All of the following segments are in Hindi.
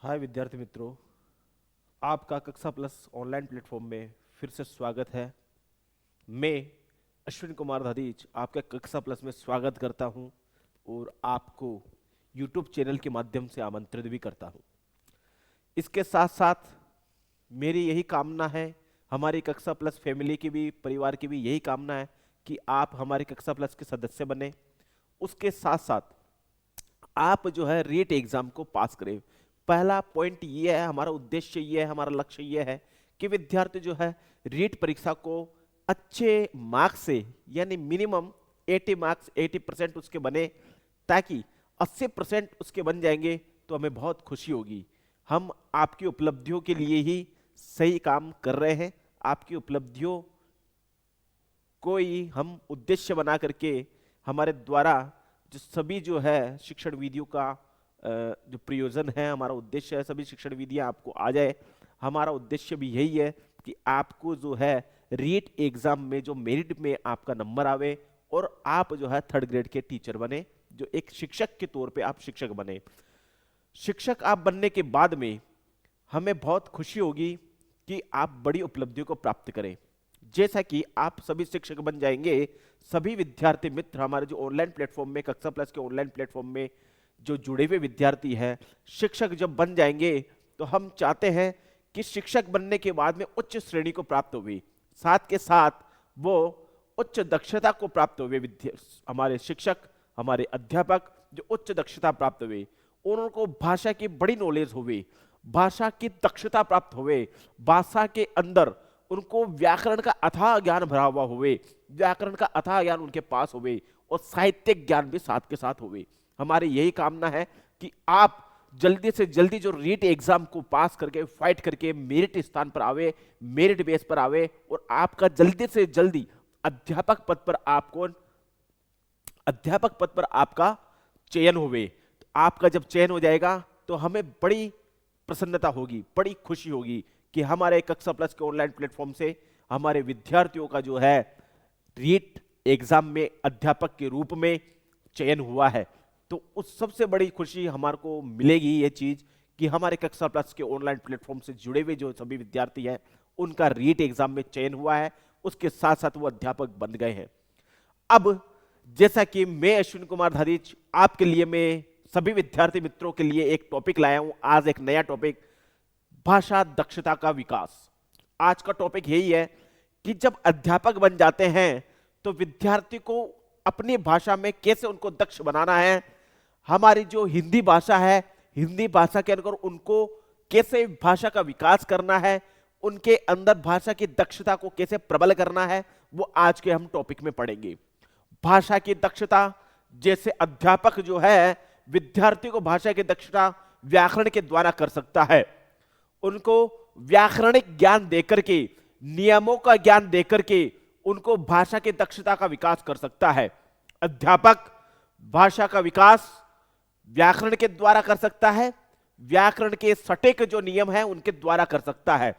हाय विद्यार्थी मित्रों, आपका कक्षा प्लस ऑनलाइन प्लेटफॉर्म में फिर से स्वागत है। मैं अश्विन कुमार धादीच आपके कक्षा प्लस में स्वागत करता हूं और आपको यूट्यूब चैनल के माध्यम से आमंत्रित भी करता हूं। इसके साथ साथ मेरी यही कामना है, हमारी कक्षा प्लस फैमिली की भी, परिवार की भी यही कामना है कि आप हमारी कक्षा प्लस के सदस्य बने। उसके साथ साथ आप जो है रीट एग्जाम को पास करें। पहला पॉइंट ये है, हमारा उद्देश्य ये है, हमारा लक्ष्य ये है कि विद्यार्थी जो है रीट परीक्षा को अच्छे मार्क्स से, यानी मिनिमम 80 मार्क्स, 80% उसके बने, ताकि 80% उसके बन जाएंगे तो हमें बहुत खुशी होगी। हम आपकी उपलब्धियों के लिए ही सही काम कर रहे हैं। आपकी उपलब्धियों को ही हम उद्देश्य बना करके हमारे द्वारा जो सभी जो है शिक्षण विधियों का जो प्रयोजन है, हमारा उद्देश्य है सभी शिक्षण विधियां आपको आ जाए। हमारा उद्देश्य भी यही है कि आपको जो है रीट एग्जाम में जो मेरिट में आपका नंबर आवे और आप जो है 3rd ग्रेड के टीचर बने, जो एक शिक्षक के तौर पे आप शिक्षक बने। शिक्षक आप बनने के बाद में हमें बहुत खुशी होगी कि आप बड़ी उपलब्धियों को प्राप्त करें। जैसा कि आप सभी शिक्षक बन जाएंगे, सभी विद्यार्थी मित्र हमारे जो ऑनलाइन प्लेटफॉर्म में, कक्षा प्लस के ऑनलाइन प्लेटफॉर्म में जो जुड़े हुए विद्यार्थी हैं, शिक्षक जब बन जाएंगे तो हम चाहते हैं कि शिक्षक बनने के बाद में उच्च श्रेणी को प्राप्त हुई, साथ के साथ वो उच्च दक्षता को प्राप्त हुए हमारे शिक्षक, हमारे अध्यापक जो उच्च दक्षता प्राप्त हुए, उनको भाषा की बड़ी नॉलेज हुई, भाषा की दक्षता प्राप्त हुए, भाषा के अंदर उनको व्याकरण का अथाह ज्ञान भरा हुआ हुए, व्याकरण का अथाह ज्ञान उनके पास हुए और साहित्यिक ज्ञान भी साथ के साथ हुए। हमारी यही कामना है कि आप जल्दी से जल्दी जो रीट एग्जाम को पास करके, फाइट करके मेरिट स्थान पर आवे, मेरिट बेस पर आवे और आपका जल्दी से जल्दी अध्यापक पद पर आपका चयन हुए। तो आपका जब चयन हो जाएगा तो हमें बड़ी प्रसन्नता होगी, बड़ी खुशी होगी कि हमारे कक्षा प्लस के ऑनलाइन प्लेटफॉर्म से हमारे विद्यार्थियों का जो है रीट एग्जाम में अध्यापक के रूप में चयन हुआ है। तो उस सबसे बड़ी खुशी हमारे को मिलेगी ये चीज कि हमारे कक्षा प्लस के ऑनलाइन प्लेटफॉर्म से जुड़े हुए जो सभी विद्यार्थी हैं उनका रीट एग्जाम में चयन हुआ है, उसके साथ साथ वो अध्यापक बन गए हैं। अब जैसा कि मैं अश्विन कुमार धारीच आपके लिए, मैं सभी विद्यार्थी मित्रों के लिए एक टॉपिक लाया हूं, आज एक नया टॉपिक, भाषा दक्षता का विकास। आज का टॉपिक यही है कि जब अध्यापक बन जाते हैं तो विद्यार्थी को अपनी भाषा में कैसे उनको दक्ष बनाना है। हमारी जो हिंदी भाषा है, हिंदी भाषा के अंदर उनको कैसे भाषा का विकास करना है, उनके अंदर भाषा की दक्षता को कैसे प्रबल करना है, वो आज के हम टॉपिक में पढ़ेंगे। भाषा की दक्षता, जैसे अध्यापक जो है विद्यार्थी को भाषा की दक्षता व्याकरण के द्वारा कर सकता है, उनको व्याकरणिक ज्ञान देकर के, नियमों का ज्ञान देकर के उनको भाषा की दक्षता का विकास कर सकता है। अध्यापक भाषा का विकास व्याकरण के द्वारा कर सकता है, व्याकरण के सटीक जो नियम है उनके द्वारा कर सकता है।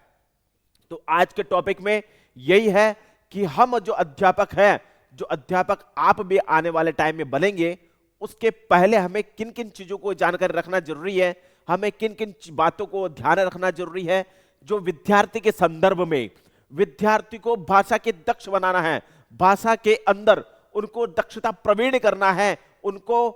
तो आज के टॉपिक में यही है कि हम जो अध्यापक हैं, जो अध्यापक आप भी आने वाले टाइम में बनेंगे, उसके पहले हमें किन किन चीजों को जानकर रखना जरूरी है, हमें किन किन बातों को ध्यान रखना जरूरी है, जो विद्यार्थी के संदर्भ में विद्यार्थी को भाषा के दक्ष बनाना है, भाषा के अंदर उनको दक्षता प्रवीण करना है, उनको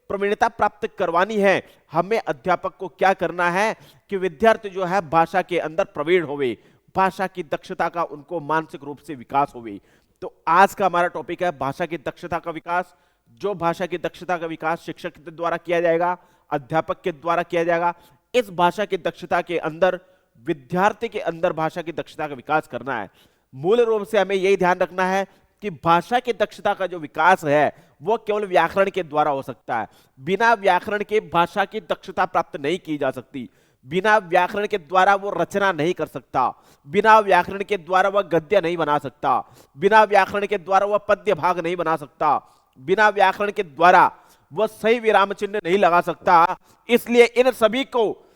प्रवीणता प्राप्त करवानी है। हमें अध्यापक को क्या करना है कि विद्यार्थी जो है भाषा के अंदर प्रवीण होवे, भाषा की दक्षता का उनको मानसिक रूप से विकास होवे। तो आज का हमारा टॉपिक है भाषा की दक्षता का विकास। जो भाषा की दक्षता का विकास शिक्षक के द्वारा किया जाएगा, अध्यापक के द्वारा किया जाएगा। इस भाषा की दक्षता के अंदर विद्यार्थी के अंदर भाषा की दक्षता का विकास करना है। मूल रूप से हमें यही ध्यान रखना है कि भाषा की दक्षता का जो विकास है वो केवल व्याकरण के द्वारा हो सकता है। बिना व्याकरण के भाषा की दक्षता प्राप्त नहीं की जा सकती। बिना व्याकरण के द्वारा वो रचना नहीं कर सकता, बिना व्याकरण के द्वारा वह गद्य नहीं बना सकता, बिना व्याकरण के द्वारा वह पद्य भाग नहीं बना सकता, बिना व्याकरण के द्वारा वह सही विराम चिन्ह नहीं लगा सकता। इसलिए इन सभी को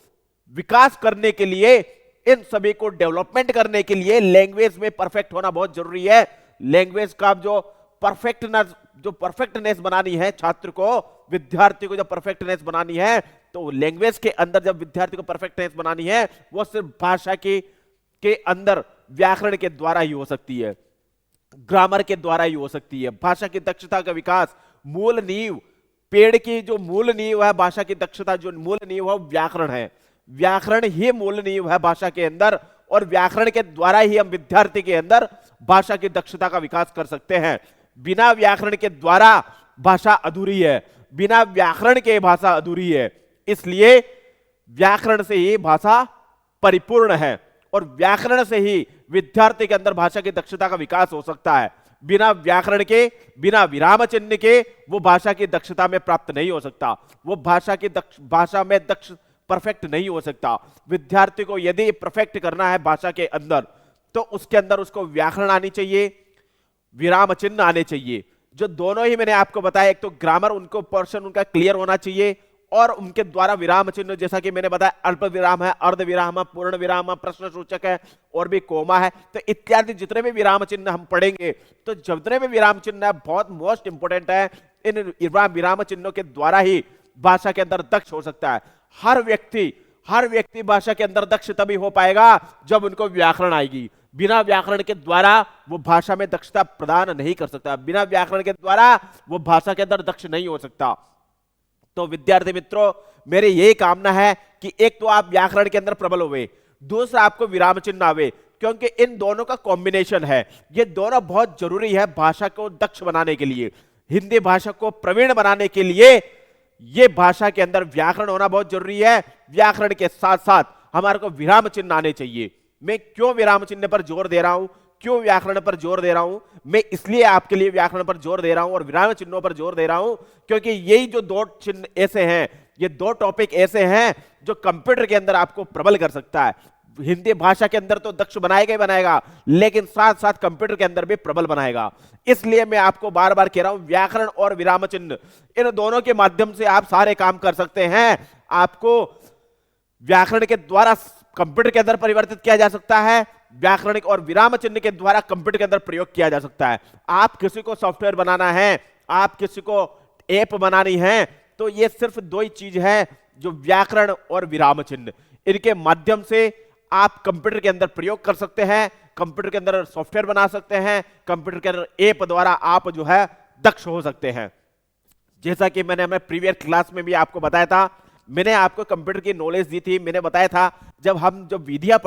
विकास करने के लिए, इन सभी को डेवलपमेंट करने के लिए लैंग्वेज में परफेक्ट होना बहुत जरूरी है। लैंग्वेज का जो परफेक्टनेस बनानी है, छात्र को, विद्यार्थी को जब परफेक्टनेस बनानी है तो लैंग्वेज के अंदर जब विद्यार्थी को परफेक्ट टेंस बनानी है वो सिर्फ भाषा के अंदर व्याकरण के द्वारा ही हो सकती है, ग्रामर के द्वारा ही हो सकती है। भाषा की दक्षता का विकास मूल नींव, पेड़ की जो मूल नींव है, भाषा की दक्षता जो मूल नींव है व्याकरण है। व्याकरण ही मूल नींव है भाषा के अंदर, और व्याकरण के द्वारा ही हम विद्यार्थी के अंदर भाषा की दक्षता का विकास कर सकते हैं। बिना व्याकरण के द्वारा भाषा अधूरी है, बिना व्याकरण के भाषा अधूरी है। इसलिए व्याकरण से ही भाषा परिपूर्ण है, और व्याकरण से ही विद्यार्थी के अंदर भाषा की दक्षता का विकास हो सकता है। बिना व्याकरण के, बिना विराम चिन्ह के वो भाषा की दक्षता में प्राप्त नहीं हो सकता, वो भाषा में दक्ष परफेक्ट नहीं हो सकता। विद्यार्थी को यदि परफेक्ट करना है भाषा के अंदर, तो उसके अंदर उसको व्याकरण आनी चाहिए, विराम चिन्ह आने चाहिए, जो दोनों ही मैंने आपको बताया। एक तो ग्रामर उनको पोर्शन उनका क्लियर होना चाहिए, और उनके द्वारा विराम चिन्ह, जैसा कि मैंने बताया अल्प विराम है, अर्ध विराम है, पूर्ण विराम है, प्रश्न सूचक है, और भी कोमा है, तो इत्यादि जितने भी विराम चिन्ह हम पढ़ेंगे, तो जितने भी विराम चिन्ह है बहुत मोस्ट इंपोर्टेंट है। इन विराम चिन्हों के द्वारा ही भाषा के अंदर दक्ष हो सकता है। हर व्यक्ति भाषा के अंदर दक्ष तभी हो पाएगा जब उनको व्याकरण आएगी। बिना व्याकरण के द्वारा वो भाषा में दक्षता प्रदान नहीं कर सकता, बिना व्याकरण के द्वारा वो भाषा के अंदर दक्ष नहीं हो सकता। तो विद्यार्थी मित्रों, मेरी यही कामना है कि एक तो आप व्याकरण के अंदर प्रबल हुए, दूसरा आपको विराम चिन्ह आवे, क्योंकि इन दोनों का कॉम्बिनेशन है, ये दोनों बहुत जरूरी है भाषा को दक्ष बनाने के लिए, हिंदी भाषा को प्रवीण बनाने के लिए। ये भाषा के अंदर व्याकरण होना बहुत जरूरी है। व्याकरण के साथ साथ हमारे को विराम चिन्ह आने चाहिए। मैं क्यों विराम चिन्ह पर जोर दे रहा हूं, क्यों व्याकरण पर जोर दे रहा हूं? मैं इसलिए आपके लिए व्याकरण पर जोर दे रहा हूं और विराम चिन्हों पर जोर दे रहा हूं, क्योंकि यही जो दो चिन्ह ऐसे हैं, ये दो टॉपिक ऐसे हैं जो कंप्यूटर के अंदर आपको प्रबल कर सकता है। हिंदी भाषा के अंदर तो दक्ष बनाएगा ही बनाएगा, लेकिन साथ साथ कंप्यूटर के अंदर भी प्रबल बनाएगा। इसलिए मैं आपको बार बार कह रहा हूं, व्याकरण और विराम चिन्ह, इन दोनों के माध्यम से आप सारे काम कर सकते हैं। आपको व्याकरण के द्वारा कंप्यूटर के अंदर परिवर्तित किया जा सकता है, व्याकरण और विराम चिन्ह के द्वारा कंप्यूटर के अंदर प्रयोग किया जा सकता है। आप किसी को सॉफ्टवेयर बनाना है, आप किसी को ऐप बनानी है, तो ये सिर्फ दो ही चीज है, जो व्याकरण और विराम चिन्ह, इनके माध्यम से आप कंप्यूटर के अंदर प्रयोग कर सकते हैं, कंप्यूटर के अंदर सॉफ्टवेयर बना सकते हैं, कंप्यूटर के अंदर ऐप द्वारा आप जो है दक्ष हो सकते हैं। जैसा कि मैंने हमें प्रीवियस क्लास में भी आपको बताया था, मैंने आपको कंप्यूटर की नॉलेज दी थी। मैंने बताया था जब विधियां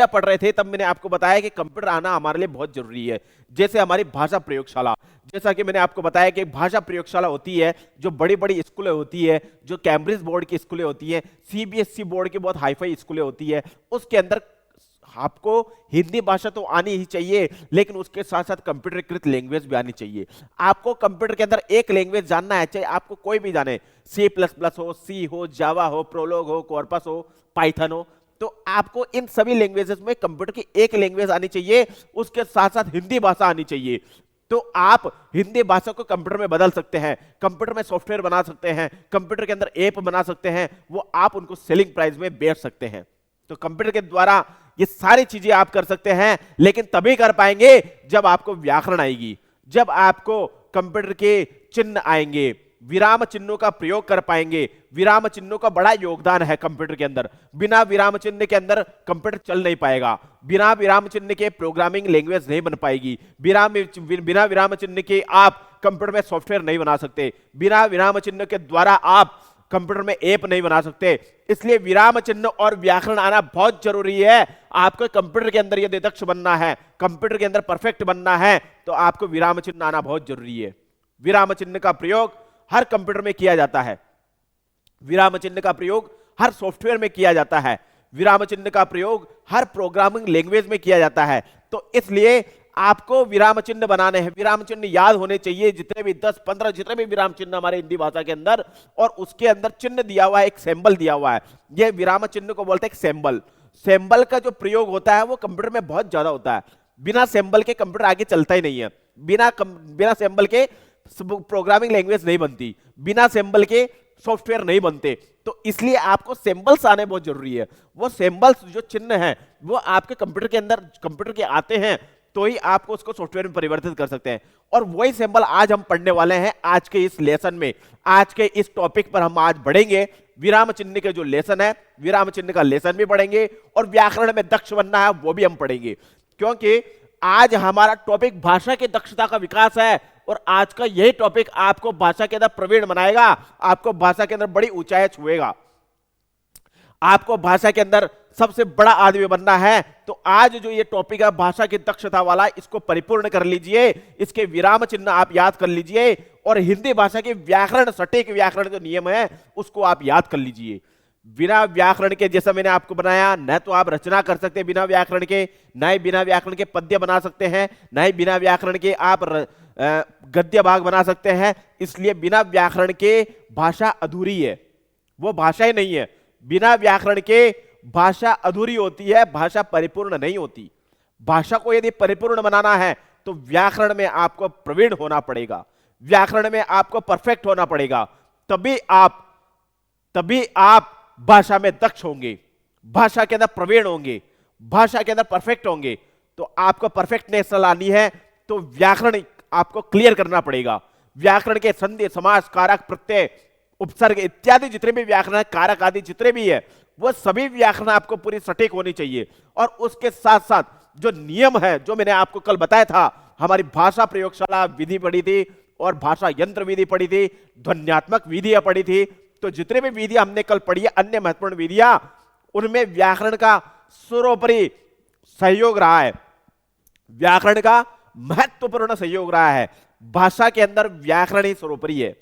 पढ़ रहे थे तब मैंने आपको बताया कि कंप्यूटर आना हमारे लिए बहुत जरूरी है। जैसे हमारी भाषा प्रयोगशाला, जैसा कि मैंने आपको बताया कि भाषा प्रयोगशाला होती है, जो बड़ी बड़ी स्कूलें होती है, जो कैम्ब्रिज बोर्ड की स्कूलें होती हैं, सीबीएसई बोर्ड की बहुत हाईफाई स्कूलें होती है, उसके अंदर आपको हिंदी भाषा तो आनी ही चाहिए, लेकिन उसके साथ साथ कंप्यूटरीकृत लैंग्वेज भी आनी चाहिए। आपको कंप्यूटर के अंदर एक लैंग्वेज जानना है, चाहे आपको कोई भी जाने, C++ हो, सी हो, जावा हो, प्रोलॉग हो, कॉर्पस हो, पाइथन हो, तो आपको इन सभी लैंग्वेजेस में कंप्यूटर की एक लैंग्वेज आनी चाहिए, उसके साथ साथ हिंदी भाषा आनी चाहिए। तो आप हिंदी भाषा को कंप्यूटर में बदल सकते हैं, कंप्यूटर में सॉफ्टवेयर बना सकते हैं, कंप्यूटर के अंदर ऐप बना सकते हैं, वो आप उनको सेलिंग प्राइस में बेच सकते हैं। तो कंप्यूटर के द्वारा ये सारी चीजें आप कर सकते हैं, लेकिन तभी कर पाएंगे जब आपको व्याकरण आएगी, जब आपको कंप्यूटर के चिन्ह आएंगे, विराम चिन्हों का प्रयोग कर पाएंगे। विराम चिन्हों का बड़ा योगदान है कंप्यूटर के अंदर। बिना विराम चिन्ह के अंदर कंप्यूटर चल नहीं पाएगा, बिना विराम चिन्ह के प्रोग्रामिंग लैंग्वेज नहीं बन पाएगी, बिना विराम चिन्ह के आप कंप्यूटर में सॉफ्टवेयर नहीं बना सकते, बिना विराम चिन्ह के द्वारा आप कंप्यूटर में ऐप नहीं बना सकते। इसलिए विराम चिन्ह और व्याकरण आना बहुत जरूरी है। आपको कंप्यूटर के अंदर यदि दक्ष बनना है, कंप्यूटर के अंदर परफेक्ट बनना है, तो आपको विराम चिन्ह आना बहुत जरूरी है। विराम चिन्ह का प्रयोग हर कंप्यूटर में किया जाता है, विराम चिन्ह का प्रयोग हर सॉफ्टवेयर में किया जाता है, विराम चिन्ह का प्रयोग हर प्रोग्रामिंग लैंग्वेज में किया जाता है। तो इसलिए आपको विराम चिन्ह बनाने हैं, विराम चिन्ह याद होने चाहिए, जितने भी 10-15 जितने भी विराम चिन्ह हमारे हिंदी भाषा के अंदर, और उसके अंदर चिन्ह दिया हुआ है, एक सिंबल दिया हुआ है, यह विराम चिन्ह को बोलते हैं सिंबल। सिंबल का जो प्रयोग होता है वो कंप्यूटर में बहुत ज्यादा होता है। बिना सिंबल के कंप्यूटर आगे चलता ही नहीं है, बिना सिंबल के प्रोग्रामिंग लैंग्वेज नहीं बनती, बिना सिंबल के सॉफ्टवेयर नहीं बनते। तो इसलिए आपको सिंबल्स आने बहुत जरूरी है। वो सिंबल्स जो चिन्ह हैं वो आपके कंप्यूटर के अंदर कंप्यूटर के आते हैं, तो ही आपको उसको सॉफ्टवेयर में परिवर्तित कर सकते हैं। और वही सिंबल आज हम पढ़ने वाले हैं आज के इस लेसन में। आज के इस टॉपिक पर हम आज बढ़ेंगे, विराम चिन्ह के जो लेसन है, विराम चिन्ह का लेसन भी पढ़ेंगे और व्याकरण में दक्ष बनना है वो भी हम पढ़ेंगे, क्योंकि आज हमारा टॉपिक भाषा की दक्षता का विकास है। और आज का यही टॉपिक आपको भाषा के अंदर प्रवीण बनाएगा, आपको भाषा के अंदर बड़ी ऊंचाई छुएगा। आपको भाषा के अंदर सबसे बड़ा आदमी बनना है, तो आज जो ये टॉपिक है भाषा की दक्षता वाला, इसको परिपूर्ण कर लीजिए, इसके विराम चिन्ह आप याद कर लीजिए और हिंदी भाषा के व्याकरण, सटीक व्याकरण जो नियम है उसको आप याद कर लीजिए। बिना व्याकरण के, जैसा मैंने आपको बनाया, न तो आप रचना कर सकते हैं बिना व्याकरण के, न ही बिना व्याकरण के पद्य बना सकते हैं, न ही बिना व्याकरण के आप गद्य भाग बना सकते हैं। इसलिए बिना व्याकरण के भाषा अधूरी है, वो भाषा ही नहीं है। बिना व्याकरण के भाषा अधूरी होती है, भाषा परिपूर्ण नहीं होती। भाषा को यदि परिपूर्ण बनाना है तो व्याकरण में आपको प्रवीण होना पड़ेगा, व्याकरण में आपको परफेक्ट होना पड़ेगा, तभी आप भाषा में दक्ष होंगे, भाषा के अंदर प्रवीण होंगे, भाषा के अंदर परफेक्ट होंगे। तो आपको परफेक्टनेस लानी है तो व्याकरण आपको क्लियर करना पड़ेगा। व्याकरण के संधि, समास, कारक, प्रत्यय, उपसर्ग इत्यादि जितने भी व्याकरण, कारक आदि जितने भी है, वो सभी व्याकरण आपको पूरी सटीक होनी चाहिए। और उसके साथ साथ जो नियम है, जो मैंने आपको कल बताया था, हमारी भाषा प्रयोगशाला विधि पढ़ी थी और भाषा यंत्र विधि पढ़ी थी, ध्वन्यात्मक विधियां पढ़ी थी। तो जितने भी विधियां हमने कल पढ़ी है, अन्य महत्वपूर्ण विधियां, उनमें व्याकरण का सर्वोपरि सहयोग रहा है, व्याकरण का महत्वपूर्ण सहयोग रहा है। भाषा के अंदर व्याकरण ही सर्वोपरि है।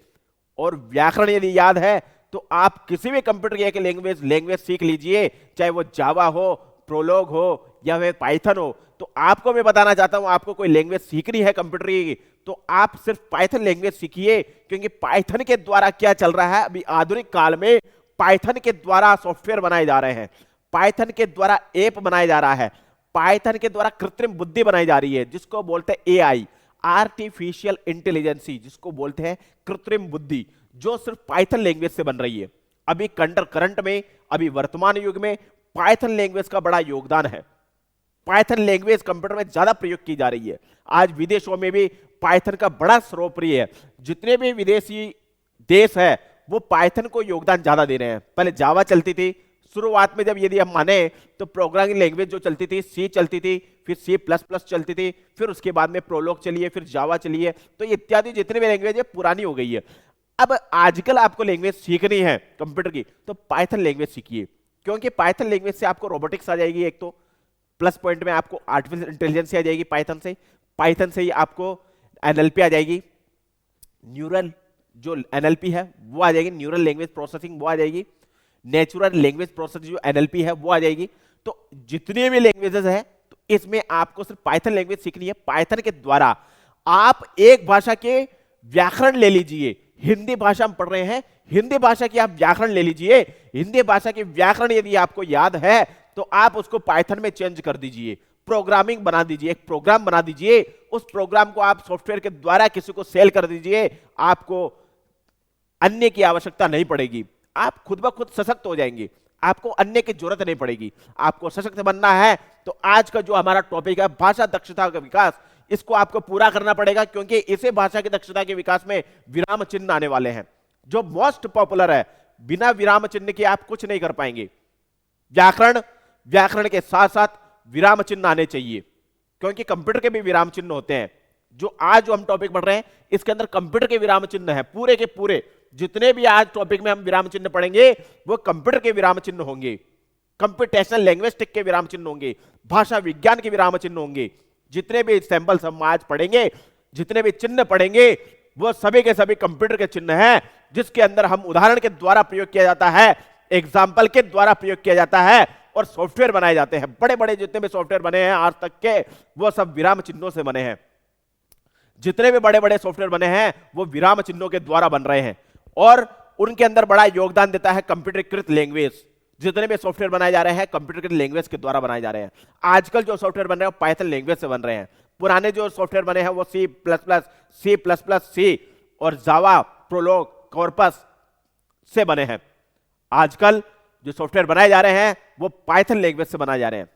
और व्याकरण यदि याद है तो आप किसी भी कंप्यूटर की एक लैंग्वेज सीख लीजिए, चाहे वो जावा हो, प्रोलॉग हो या फिर पाइथन हो। तो आपको मैं बताना चाहता हूं, आपको कोई लैंग्वेज सीखनी है कंप्यूटर की, तो आप सिर्फ पाइथन लैंग्वेज सीखिए, क्योंकि पाइथन के द्वारा क्या चल रहा है अभी आधुनिक काल में, पाइथन के द्वारा सॉफ्टवेयर बनाए जा रहे हैं, पाइथन के द्वारा ऐप बनाया जा रहा है, पाइथन के द्वारा कृत्रिम बुद्धि बनाई जा रही है, जिसको बोलते हैं एआई, आर्टिफिशियल इंटेलिजेंसी, जिसको बोलते हैं कृत्रिम बुद्धि, जो सिर्फ पाइथन लैंग्वेज से बन रही है। अभी करंट में, अभी वर्तमान युग में पाइथन लैंग्वेज का बड़ा योगदान है। पाइथन लैंग्वेज कंप्यूटर में ज्यादा प्रयोग की जा रही है। आज विदेशों में भी पाइथन का बड़ा सर्वप्रिय है। जितने भी विदेशी देश है वो पाइथन को योगदान ज्यादा दे रहे हैं। पहले जावा चलती थी, शुरुआत में जब यदि हम माने तो प्रोग्रामिंग लैंग्वेज जो चलती थी सी चलती थी, फिर सी प्लस प्लस चलती थी, फिर उसके बाद में प्रोलॉग चलिए, फिर जावा चलिए। तो ये इत्यादि जितने भी लैंग्वेज है पुरानी हो गई है। अब आजकल आपको लैंग्वेज सीखनी है कंप्यूटर की तो पाइथन लैंग्वेज सीखिए, क्योंकि पाइथन लैंग्वेज से आपको रोबोटिक्स आ जाएगी, एक तो प्लस पॉइंट में आपको आर्टिफिशियल इंटेलिजेंस आ जाएगी पाइथन से ही आपको एनएलपी आ जाएगी, न्यूरल जो एनएलपी है वो आ जाएगी, न्यूरल लैंग्वेज प्रोसेसिंग वो आ जाएगी, नेचुरल लैंग्वेज प्रोसेसिंग जो एनएलपी है वो आ जाएगी। तो जितनी भी लैंग्वेजेस है तो इसमें आपको सिर्फ पाइथन लैंग्वेज सीखनी है। पाइथन के द्वारा आप एक भाषा के व्याकरण ले लीजिए, हिंदी भाषा हम पढ़ रहे हैं, हिंदी भाषा की आप व्याकरण ले लीजिए, हिंदी भाषा के व्याकरण यदि आपको याद है तो आप उसको पाइथन में चेंज कर दीजिए, प्रोग्रामिंग बना दीजिए, एक प्रोग्राम बना दीजिए, उस प्रोग्राम को आप सॉफ्टवेयर के द्वारा किसी को सेल कर दीजिए, आपको अन्य की आवश्यकता नहीं पड़ेगी, आप खुद ब खुद सशक्त हो जाएंगे, आपको अन्य की जरूरत नहीं पड़ेगी। आपको सशक्त बनना है तो आज का जो हमारा टॉपिक है भाषा दक्षता का विकास, इसको आपको पूरा करना पड़ेगा, क्योंकि इसे भाषा की दक्षता के विकास में विराम चिन्ह आने वाले हैं जो मोस्ट पॉपुलर है। बिना विराम चिन्ह के आप कुछ नहीं कर पाएंगे। व्याकरण के साथ साथ विराम चिन्ह आने चाहिए, क्योंकि कंप्यूटर के भी विराम चिन्ह होते हैं। जो आज जो हम टॉपिक पढ़ रहे हैं इसके अंदर कंप्यूटर के विराम चिन्ह है, पूरे के पूरे जितने भी आज टॉपिक में हम विराम चिन्ह पढ़ेंगे वो कंप्यूटर के विराम चिन्ह होंगे, कंप्यूटेशनल लैंग्वेस्टिक के विराम चिन्ह होंगे, भाषा विज्ञान के विराम चिन्ह होंगे। जितने भी सैंपल्स हम आज पढ़ेंगे, जितने भी चिन्ह पढ़ेंगे वो सभी के सभी कंप्यूटर के चिन्ह हैं, जिसके अंदर हम उदाहरण के द्वारा प्रयोग किया जाता है, एग्जाम्पल के द्वारा प्रयोग किया जाता है और सॉफ्टवेयर बनाए जाते हैं। बड़े बड़े जितने भी सॉफ्टवेयर बने हैं आज तक के वो सब विराम चिन्हों से बने हैं। जितने भी बड़े बड़े सॉफ्टवेयर बने हैं वो विराम चिन्हों के द्वारा बन रहे हैं और उनके अंदर बड़ा योगदान देता है कंप्यूटरीकृत लैंग्वेज। जितने भी सॉफ्टवेयर बनाए जा रहे हैं कंप्यूटरीकृत लैंग्वेज के द्वारा बनाए जा रहे हैं। आजकल जो सॉफ्टवेयर बन रहे हैं पाइथन लैंग्वेज से बन रहे हैं। पुराने जो सॉफ्टवेयर बने हैं वो सी और जावा, प्रोलॉग, कॉर्पस से बने हैं। आजकल जो सॉफ्टवेयर बनाए जा रहे हैं वो पाइथन लैंग्वेज से बनाए जा रहे हैं।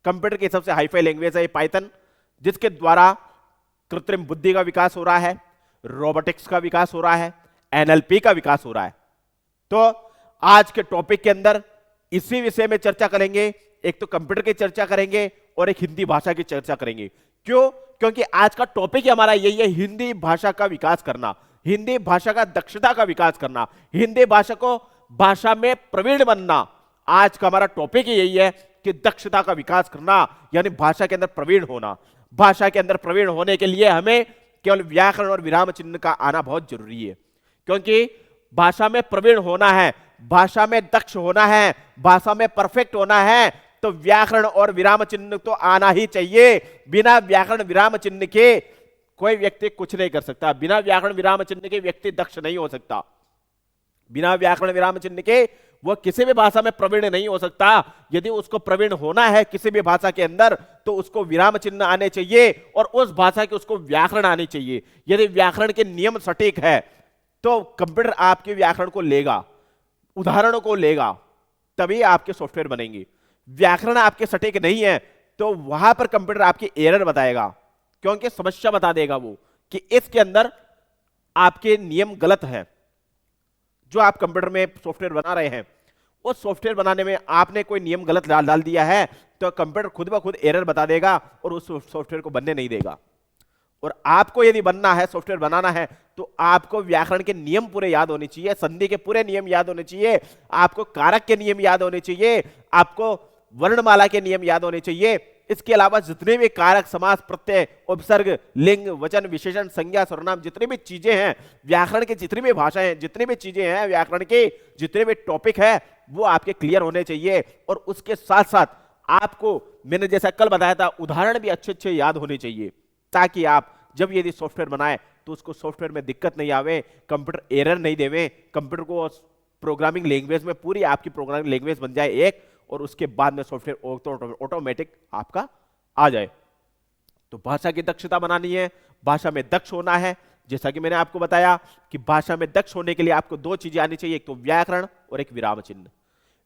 कंप्यूटर की सबसे हाईफाई लैंग्वेज है पाइथन, जिसके द्वारा कृत्रिम बुद्धि का विकास हो रहा है, रोबोटिक्स का विकास हो रहा है, एनएलपी का विकास हो रहा है। तो आज के टॉपिक के अंदर इसी विषय में चर्चा करेंगे। एक तो कंप्यूटर की चर्चा करेंगे और एक हिंदी भाषा की चर्चा करेंगे। क्यों? क्योंकि आज का टॉपिक ही हमारा यही है, हिंदी भाषा का विकास करना, हिंदी भाषा का दक्षता का विकास करना, हिंदी भाषा को भाषा में प्रवीण बनना। आज का हमारा टॉपिक ही यही है कि दक्षता का विकास करना, यानी भाषा के अंदर प्रवीण होना। भाषा के अंदर प्रवीण होने के लिए हमें केवल व्याकरण और विराम चिन्ह का आना बहुत जरूरी है, क्योंकि भाषा में प्रवीण होना है, भाषा में दक्ष होना है, भाषा में परफेक्ट होना है, तो व्याकरण और विराम चिन्ह तो आना ही चाहिए। बिना व्याकरण विराम चिन्ह के कोई व्यक्ति कुछ नहीं कर सकता। बिना व्याकरण विराम चिन्ह के व्यक्ति दक्ष नहीं हो सकता। बिना व्याकरण विराम चिन्ह के वो किसी भी भाषा में प्रवीण नहीं हो सकता। यदि उसको प्रवीण होना है किसी भी भाषा के अंदर, तो उसको विराम चिन्ह आने चाहिए और उस भाषा के उसको व्याकरण आने चाहिए। यदि व्याकरण के नियम सटीक है तो कंप्यूटर आपके व्याकरण को लेगा, उदाहरणों को लेगा, तभी आपके सॉफ्टवेयर बनेंगे। व्याकरण आपके सटीक नहीं है तो वहां पर कंप्यूटर आपकी एरर बताएगा, क्योंकि समस्या बता देगा वो कि इसके अंदर आपके नियम गलत है। जो आप कंप्यूटर में सॉफ्टवेयर बना रहे हैं, उस सॉफ्टवेयर बनाने में आपने कोई नियम गलत डाल दिया है तो कंप्यूटर खुद ब खुद एरर बता देगा और उस सॉफ्टवेयर को बनने नहीं देगा। और आपको यदि बनना है, सॉफ्टवेयर बनाना है, तो आपको व्याकरण के नियम पूरे याद होने चाहिए, संधि के पूरे नियम याद होने चाहिए, आपको कारक के नियम याद होने चाहिए, आपको वर्णमाला के नियम याद होने चाहिए। इसके अलावा जितने भी कारक, समास, प्रत्यय, उपसर्ग, लिंग, वचन, विशेषण, संज्ञा, सर्वनाम, जितनी भी चीजें हैं व्याकरण की, जितनी भी भाषाएं, जितनी भी चीजें हैं व्याकरण के, जितने भी टॉपिक है, वो आपके क्लियर होने चाहिए। और उसके साथ साथ आपको, मैंने जैसा कल बताया था, उदाहरण भी अच्छे अच्छे याद होने चाहिए, ताकि आप जब यदि सॉफ्टवेयर बनाए तो उसको सॉफ्टवेयर में दिक्कत नहीं आवे, कंप्यूटर एरर नहीं देवे, कंप्यूटर को प्रोग्रामिंग लैंग्वेज में पूरी आपकी प्रोग्रामिंग लैंग्वेज बन जाए एक, और उसके बाद में सॉफ्टवेयर ऑटोमेटिक आपका आ जाए। तो भाषा की दक्षता बनानी है, भाषा में दक्ष होना है। जैसा कि मैंने आपको बताया कि भाषा में दक्ष होने के लिए आपको दो चीजें आनी चाहिए, एक तो व्याकरण और एक विराम चिन्ह।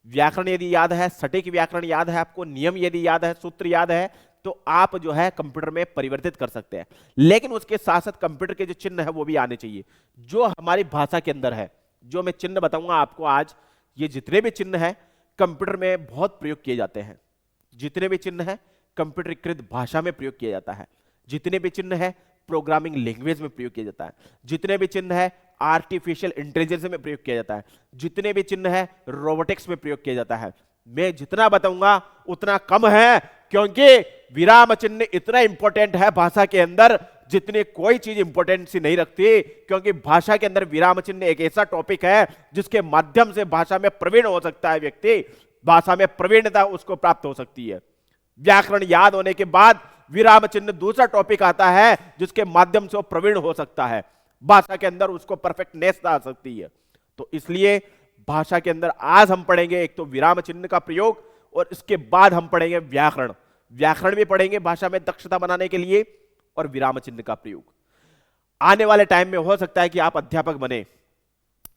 व्याकरण यदि याद है, सटीक व्याकरण याद है आपको, नियम यदि याद है, सूत्र याद है, तो आप जो है कंप्यूटर में परिवर्तित कर सकते हैं। लेकिन उसके साथ साथ कंप्यूटर के जो चिन्ह है वो भी आने चाहिए, जो हमारी भाषा के अंदर है। जो मैं चिन्ह बताऊंगा आपको आज, ये जितने भी चिन्ह है कंप्यूटर में बहुत प्रयोग किए जाते हैं। जितने भी चिन्ह है कंप्यूटरीकृत भाषा में प्रयोग किया जाता है। जितने भी चिन्ह है प्रोग्रामिंग लैंग्वेज में प्रयोग किया जाता है। जितने भी चिन्ह है आर्टिफिशियल इंटेलिजेंस में प्रयोग किया जाता है। जितने भी चिन्ह है रोबोटिक्स में प्रयोग किया जाता है। मैं जितना बताऊंगा उतना कम है, क्योंकि विराम चिन्ह इतना इंपॉर्टेंट है भाषा के अंदर जितनी कोई चीज इंपॉर्टेंट सी नहीं रखती। क्योंकि भाषा के अंदर विराम चिन्ह एक ऐसा टॉपिक है जिसके माध्यम से भाषा में प्रवीण हो सकता है व्यक्ति, भाषा में प्रवीणता उसको प्राप्त हो सकती है। व्याकरण याद होने के बाद विराम चिन्ह दूसरा टॉपिक आता है जिसके माध्यम से वो प्रवीण हो सकता है, भाषा के अंदर उसको परफेक्टनेस आ सकती है। तो इसलिए भाषा के अंदर आज हम पढ़ेंगे एक तो विराम चिन्ह का प्रयोग, और इसके बाद हम पढ़ेंगे व्याकरण। व्याकरण भी पढ़ेंगे भाषा में दक्षता बनाने के लिए, और विराम चिन्ह का प्रयोग। आने वाले टाइम में हो सकता है कि आप अध्यापक बने,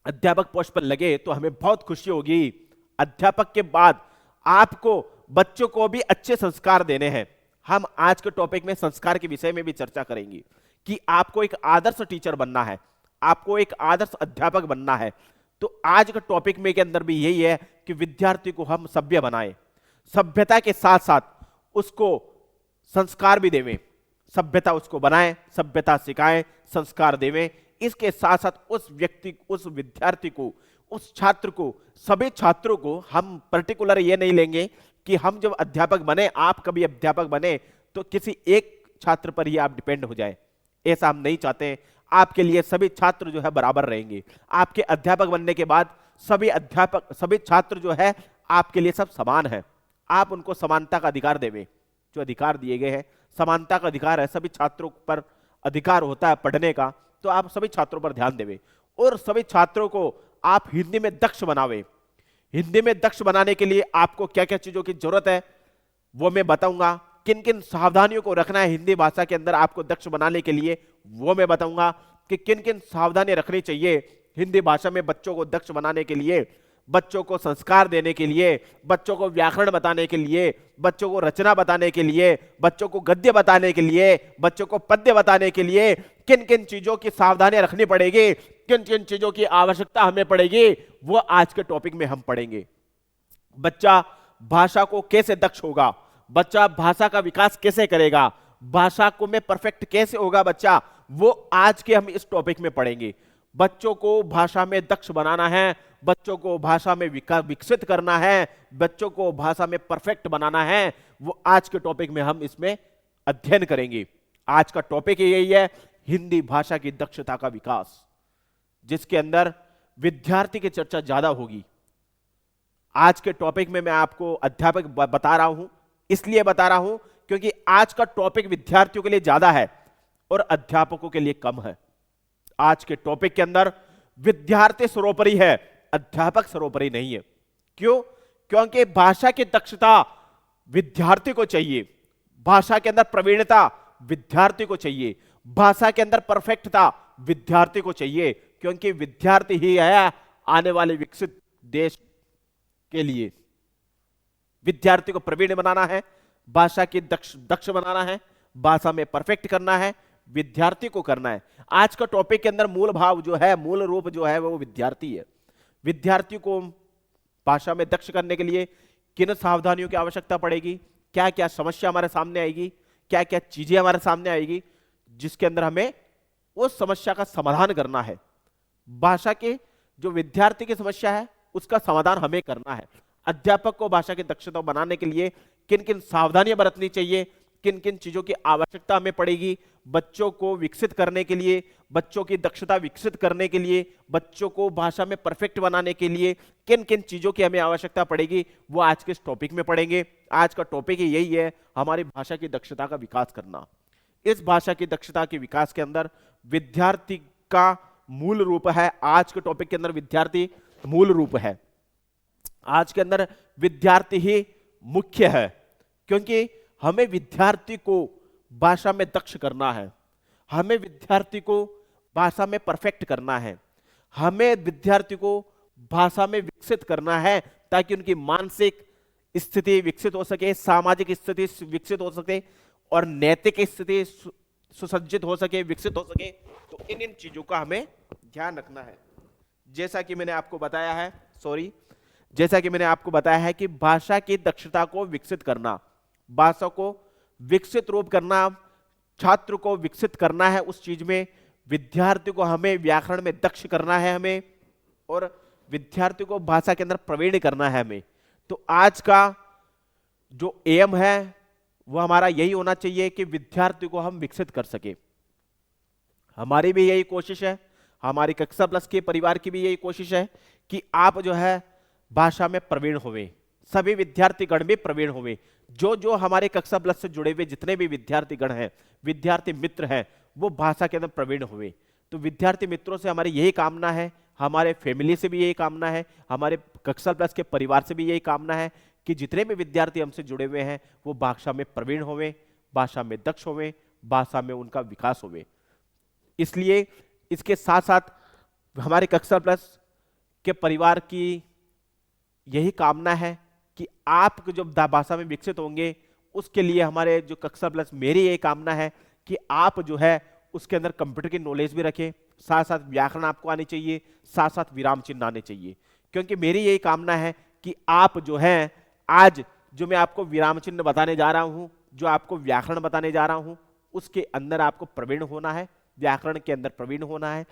अध्यापक पोस्ट पर लगे तो हमें बहुत खुशी होगी। अध्यापक के बाद आपको बच्चों को भी अच्छे संस्कार देने हैं। हम आज के टॉपिक में संस्कार के विषय में भी चर्चा करेंगे कि आपको एक आदर्श टीचर बनना है, आपको एक आदर्श अध्यापक बनना है। तो आज का टॉपिक में के अंदर भी यही है कि विद्यार्थी को हम सभ्य बनाएं, सभ्यता के साथ साथ उसको संस्कार भी देवें। सभ्यता उसको बनाएं, सभ्यता सिखाएं, संस्कार देवें। इसके साथ साथ उस व्यक्ति, उस विद्यार्थी को, उस छात्र को, सभी छात्रों को हम पर्टिकुलर ये नहीं लेंगे कि हम जब अध्यापक बने, आप कभी अध्यापक बने तो किसी एक छात्र पर ही आप डिपेंड हो जाए, ऐसा हम नहीं चाहते। आपके लिए सभी छात्र जो है बराबर रहेंगे। आपके अध्यापक बनने के बाद सभी अध्यापक, सभी छात्र जो है आपके लिए सब समान है। आप उनको समानता का अधिकार देवें। जो अधिकार दिए गए हैं, समानता का अधिकार है, सभी छात्रों पर अधिकार होता है पढ़ने का, तो आप सभी छात्रों पर ध्यान देवें और सभी छात्रों को आप हिंदी में दक्ष बनावे। हिंदी में दक्ष बनाने के लिए आपको क्या क्या चीजों की जरूरत है वो मैं बताऊंगा। किन किन सावधानियों को रखना है हिंदी भाषा के अंदर आपको दक्ष बनाने के लिए, वो मैं बताऊंगा कि किन किन सावधानी रखनी चाहिए हिंदी भाषा में बच्चों को दक्ष बनाने के लिए। बच्चों को संस्कार देने के लिए, बच्चों को व्याकरण बताने के लिए, बच्चों को रचना बताने के लिए, बच्चों को गद्य बताने के लिए, बच्चों को पद्य बताने के लिए किन किन चीजों की सावधानी रखनी पड़ेगी, किन किन चीजों की आवश्यकता हमें पड़ेगी, वो आज के टॉपिक में हम पढ़ेंगे। बच्चा भाषा को कैसे दक्ष होगा, बच्चा भाषा का विकास कैसे करेगा, भाषा को में परफेक्ट कैसे होगा बच्चा, वो आज के हम इस टॉपिक में पढ़ेंगे। बच्चों को भाषा में दक्ष बनाना है, बच्चों को भाषा में विकसित करना है, बच्चों को भाषा में परफेक्ट बनाना है, वो आज के टॉपिक में हम इसमें अध्ययन करेंगे। आज का टॉपिक यही है, हिंदी भाषा की दक्षता का विकास, जिसके अंदर विद्यार्थी की चर्चा ज्यादा होगी। आज के टॉपिक में मैं आपको अध्यापक बता रहा हूं, इसलिए बता रहा हूं क्योंकि आज का टॉपिक विद्यार्थियों के लिए ज्यादा है और अध्यापकों के लिए कम है। आज के टॉपिक के अंदर विद्यार्थी सर्वोपरि है, अध्यापक सर्वोपरि नहीं है। क्यों? क्योंकि भाषा की दक्षता विद्यार्थी को चाहिए, भाषा के अंदर प्रवीणता विद्यार्थी को चाहिए, भाषा के अंदर परफेक्टता विद्यार्थी को चाहिए, क्योंकि विद्यार्थी ही है आने वाले विकसित देश के लिए। विद्यार्थी को प्रवीण बनाना है, भाषा की दक्ष बनाना है, भाषा में परफेक्ट करना है, विद्यार्थी को करना है। आज का टॉपिक के अंदर मूल भाव जो है, मूल रूप जो है वो विद्यार्थी है। विद्यार्थी को भाषा में दक्ष करने के लिए किन सावधानियों की आवश्यकता पड़ेगी, क्या क्या समस्या हमारे सामने आएगी, क्या क्या चीजें हमारे सामने आएगी, जिसके अंदर हमें उस समस्या का समाधान करना है। भाषा के जो विद्यार्थी की समस्या है उसका समाधान हमें करना है। अध्यापक को भाषा की दक्षता बनाने के लिए किन किन सावधानियां बरतनी चाहिए, किन किन चीजों की आवश्यकता हमें पड़ेगी, बच्चों को विकसित करने के लिए, बच्चों की दक्षता विकसित करने के लिए, बच्चों को भाषा में परफेक्ट बनाने के लिए किन किन चीजों की हमें आवश्यकता पड़ेगी, वो आज के इस टॉपिक में पढ़ेंगे। आज का टॉपिक यही है, हमारी भाषा की दक्षता का विकास करना। इस भाषा की दक्षता के विकास के अंदर विद्यार्थी का मूल रूप है। आज के टॉपिक के अंदर विद्यार्थी मूल रूप है। आज के अंदर विद्यार्थी ही मुख्य है, क्योंकि हमें विद्यार्थी को भाषा में दक्ष करना है, हमें विद्यार्थी को भाषा में परफेक्ट करना है, हमें विद्यार्थी को भाषा में विकसित करना है, ताकि उनकी मानसिक स्थिति विकसित हो सके, सामाजिक स्थिति विकसित हो सके और नैतिक स्थिति सुसज्जित हो सके, विकसित हो सके। तो इन चीजों का हमें ध्यान रखना है। जैसा कि मैंने आपको बताया है कि भाषा की दक्षता को विकसित करना, भाषा को विकसित रूप करना, छात्र को विकसित करना है उस चीज में, विद्यार्थी को हमें व्याकरण में दक्ष करना है हमें, और विद्यार्थी को भाषा के अंदर प्रवीण करना है हमें। तो आज का जो एम है वो हमारा यही होना चाहिए कि विद्यार्थी को हम विकसित कर सके। हमारी भी यही कोशिश है, हमारी कक्षा प्लस के परिवार की भी यही कोशिश है कि आप जो है भाषा में प्रवीण होवे, सभी विद्यार्थी गण में प्रवीण होवे। जो हमारे कक्षा प्लस से जुड़े हुए जितने भी विद्यार्थी गण हैं, विद्यार्थी मित्र हैं, वो भाषा के अंदर प्रवीण हुए। तो विद्यार्थी मित्रों से हमारी यही कामना है, हमारे फैमिली से भी यही कामना है, हमारे कक्षा प्लस के परिवार से भी यही कामना है कि जितने भी विद्यार्थी हमसे जुड़े हुए हैं वो भाषा में प्रवीण होवे, भाषा में दक्ष होवे, भाषा में उनका विकास होवे। इसलिए इसके साथ साथ हमारे कक्षा प्लस के परिवार की यही कामना है कि आप जो भाषा में विकसित होंगे, उसके लिए हमारे जो कक्षा प्लस मेरी यही कामना है कि आप जो है उसके अंदर कंप्यूटर की नॉलेज भी रखें, साथ साथ व्याकरण आपको आनी चाहिए, साथ साथ विराम चिन्ह आने चाहिए। क्योंकि मेरी यही कामना है कि आप जो है आज जो मैं आपको विराम चिन्ह बताने जा रहा हूं, जो आपको व्याकरण बताने जा रहा हूं, उसके अंदर आपको प्रवीण होना है, व्याकरण के अंदर प्रवीण होना है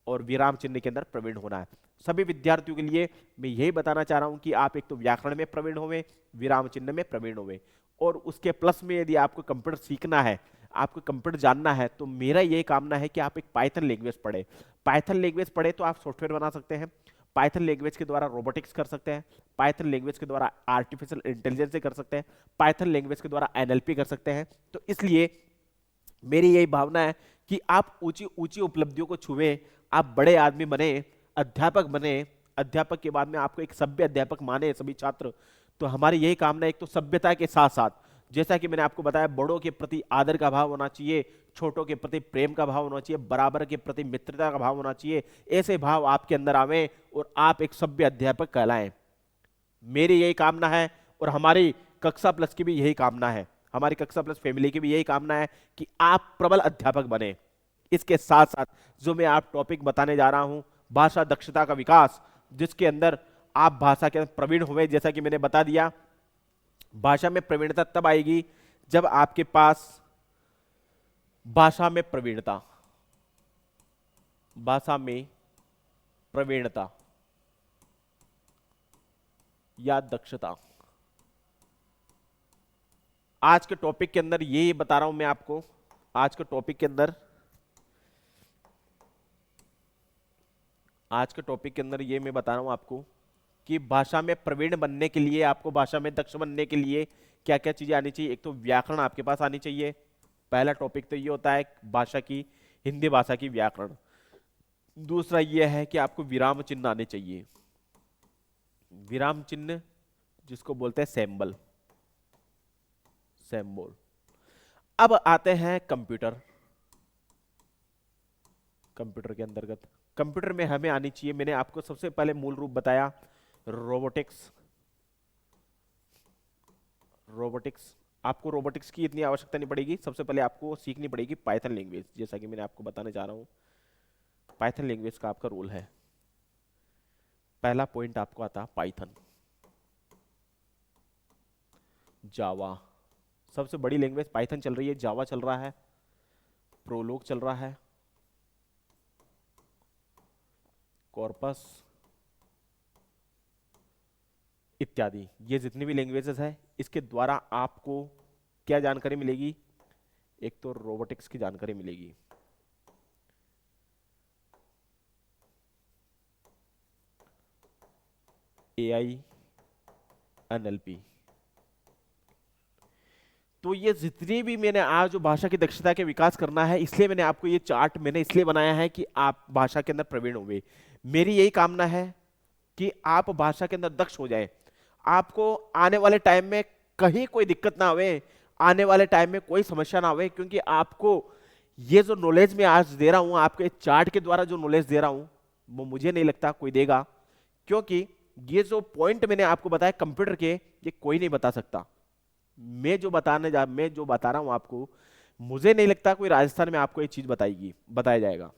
और विराम चिन्ह के अंदर प्रवीण होना है। सभी विद्यार्थियों के लिए मैं यही बताना चाह रहा हूं कि आप एक तो व्याकरण में प्रवीण होवे, विराम चिन्ह में प्रवीण होवे, और उसके प्लस में यदि आपको कंप्यूटर सीखना है, आपको कंप्यूटर जानना है, तो मेरा यही कामना है कि आप एक पाइथन लैंग्वेज पढ़े। पाइथन लैंग्वेज पढ़े तो आप सॉफ्टवेयर बना सकते हैं, पाइथन लैंग्वेज के द्वारा रोबोटिक्स कर सकते हैं, पाइथन लैंग्वेज के द्वारा आर्टिफिशियल इंटेलिजेंस कर सकते हैं, पाइथन लैंग्वेज के द्वारा एनएलपी कर सकते हैं। तो इसलिए मेरी यही भावना है कि आप ऊंची ऊंची उपलब्धियों को छुए, आप बड़े आदमी बने, अध्यापक बने, अध्यापक के बाद में आपको एक सभ्य अध्यापक माने सभी छात्र। तो हमारी यही कामना है, एक तो सभ्यता के साथ साथ, जैसा कि मैंने आपको बताया, बड़ों के प्रति आदर का भाव होना चाहिए, छोटों के प्रति प्रेम का भाव होना चाहिए, बराबर के प्रति मित्रता का भाव होना चाहिए। ऐसे भाव आपके अंदर आवे और आप एक सभ्य अध्यापक कहलाएं। मेरी यही कामना है और हमारी कक्षा प्लस की भी यही कामना है, हमारी कक्षा प्लस फैमिली की भी यही कामना है कि आप प्रबल अध्यापक बने। इसके साथ साथ जो मैं आप टॉपिक बताने जा रहा हूं, भाषा दक्षता का विकास, जिसके अंदर आप भाषा के अंदर प्रवीण हुए, जैसा कि मैंने बता दिया, भाषा में प्रवीणता तब आएगी जब आपके पास भाषा में प्रवीणता, भाषा में प्रवीणता या दक्षता। आज के टॉपिक के अंदर ये बता रहा हूं मैं आपको, आज के टॉपिक के अंदर ये मैं बता रहा हूं आपको कि भाषा में प्रवीण बनने के लिए, आपको भाषा में दक्ष बनने के लिए क्या क्या चीजें आनी चाहिए। एक तो व्याकरण आपके पास आनी चाहिए, पहला टॉपिक तो ये होता है भाषा की, हिंदी भाषा की व्याकरण। दूसरा ये है कि आपको विराम चिन्ह आने चाहिए, विराम चिन्ह जिसको बोलते हैं सैम्बल, सैम्बोल। अब आते हैं कंप्यूटर, कंप्यूटर के अंतर्गत, कंप्यूटर में हमें आनी चाहिए, मैंने आपको सबसे पहले मूल रूप बताया रोबोटिक्स। रोबोटिक्स, आपको रोबोटिक्स की इतनी आवश्यकता नहीं पड़ेगी, सबसे पहले आपको सीखनी पड़ेगी पाइथन लैंग्वेज, जैसा कि मैंने आपको बताने जा रहा हूं पाइथन लैंग्वेज का आपका रोल है। पहला पॉइंट आपको आता है पाइथन। जावा, सबसे बड़ी लैंग्वेज पाइथन चल रही है, जावा चल रहा है, प्रोलोग चल रहा है, कॉर्पस इत्यादि, ये जितनी भी लैंग्वेजेस है इसके द्वारा आपको क्या जानकारी मिलेगी। एक तो रोबोटिक्स की जानकारी मिलेगी, एआई, एनएलपी। तो ये जितनी भी मैंने आज जो भाषा की दक्षता के विकास करना है, इसलिए मैंने आपको ये चार्ट मैंने इसलिए बनाया है कि आप भाषा के अंदर प्रवीण होंगे। मेरी यही कामना है कि आप भाषा के अंदर दक्ष हो जाए, आपको आने वाले टाइम में कहीं कोई दिक्कत ना आवे, आने वाले टाइम में कोई समस्या ना आवे, क्योंकि आपको ये जो नॉलेज मैं आज दे रहा हूं, आपके चार्ट के द्वारा जो नॉलेज दे रहा हूं, वो मुझे नहीं लगता कोई देगा, क्योंकि ये जो पॉइंट मैंने आपको बताया कंप्यूटर के, ये कोई नहीं बता सकता। मैं जो बता रहा हूं आपको, मुझे नहीं लगता कोई राजस्थान में आपको ये चीज बताया जाएगा,